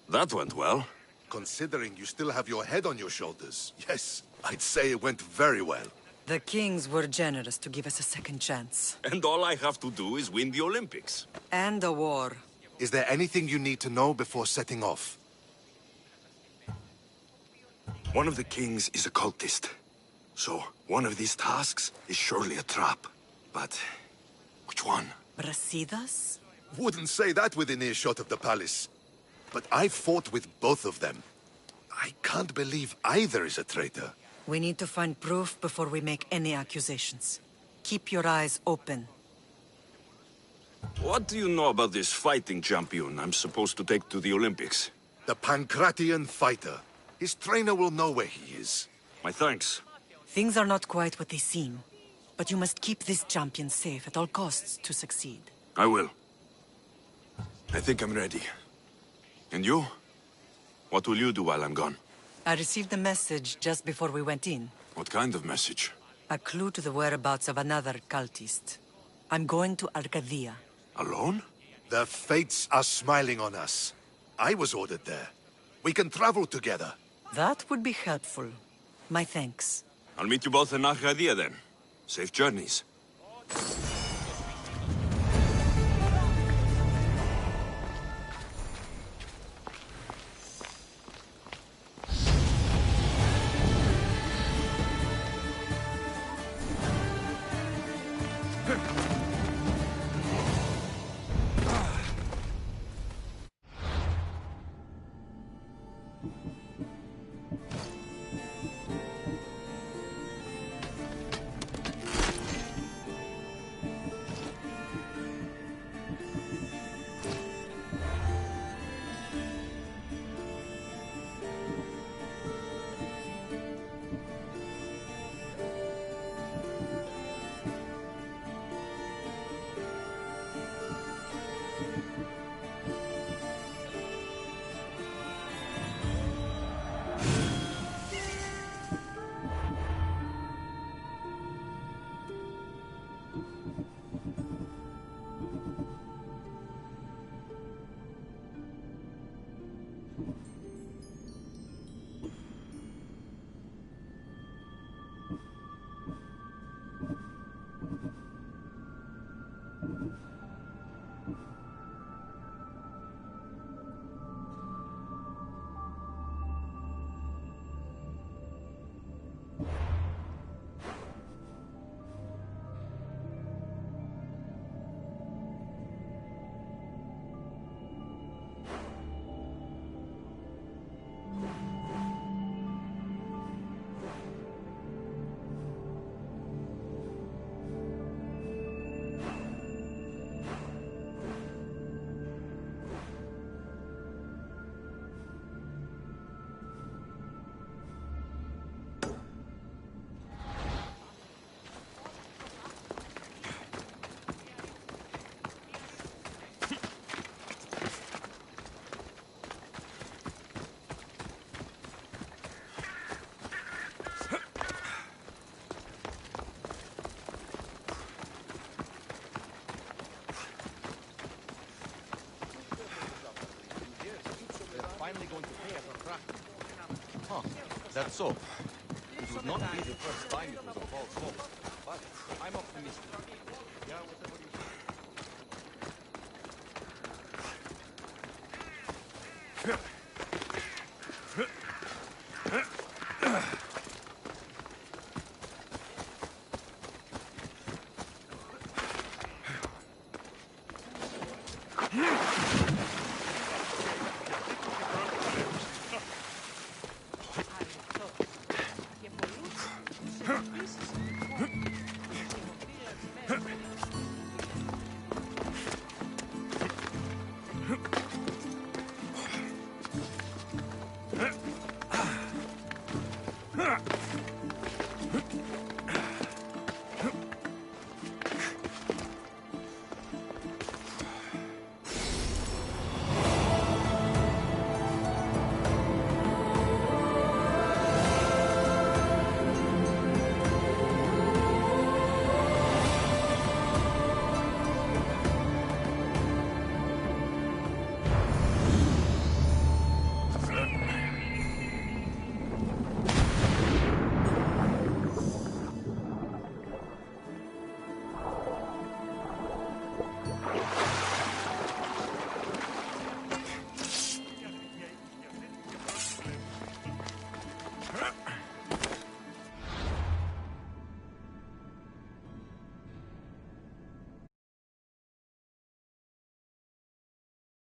That went well. Considering you still have your head on your shoulders, yes, I'd say it went very well. The kings were generous to give us a second chance. And all I have to do is win the Olympics. And a war. Is there anything you need to know before setting off? One of the kings is a cultist. So, one of these tasks is surely a trap. But, which one? Brasidas? Wouldn't say that within earshot of the palace. But I've fought with both of them. I can't believe either is a traitor. We need to find proof before we make any accusations. Keep your eyes open. What do you know about this fighting champion I'm supposed to take to the Olympics? The Pancratian fighter. His trainer will know where he is. My thanks. Things are not quite what they seem. But you must keep this champion safe at all costs to succeed. I will. I think I'm ready. And you? What will you do while I'm gone? I received a message just before we went in. What kind of message? A clue to the whereabouts of another cultist. I'm going to Arcadia. Alone? The fates are smiling on us. I was ordered there. We can travel together. That would be helpful. My thanks. I'll meet you both in Arcadia then. Safe journeys. Huh, that's so. It would not be the first time it was a false hope, but I'm optimistic. Yeah, whatever you say.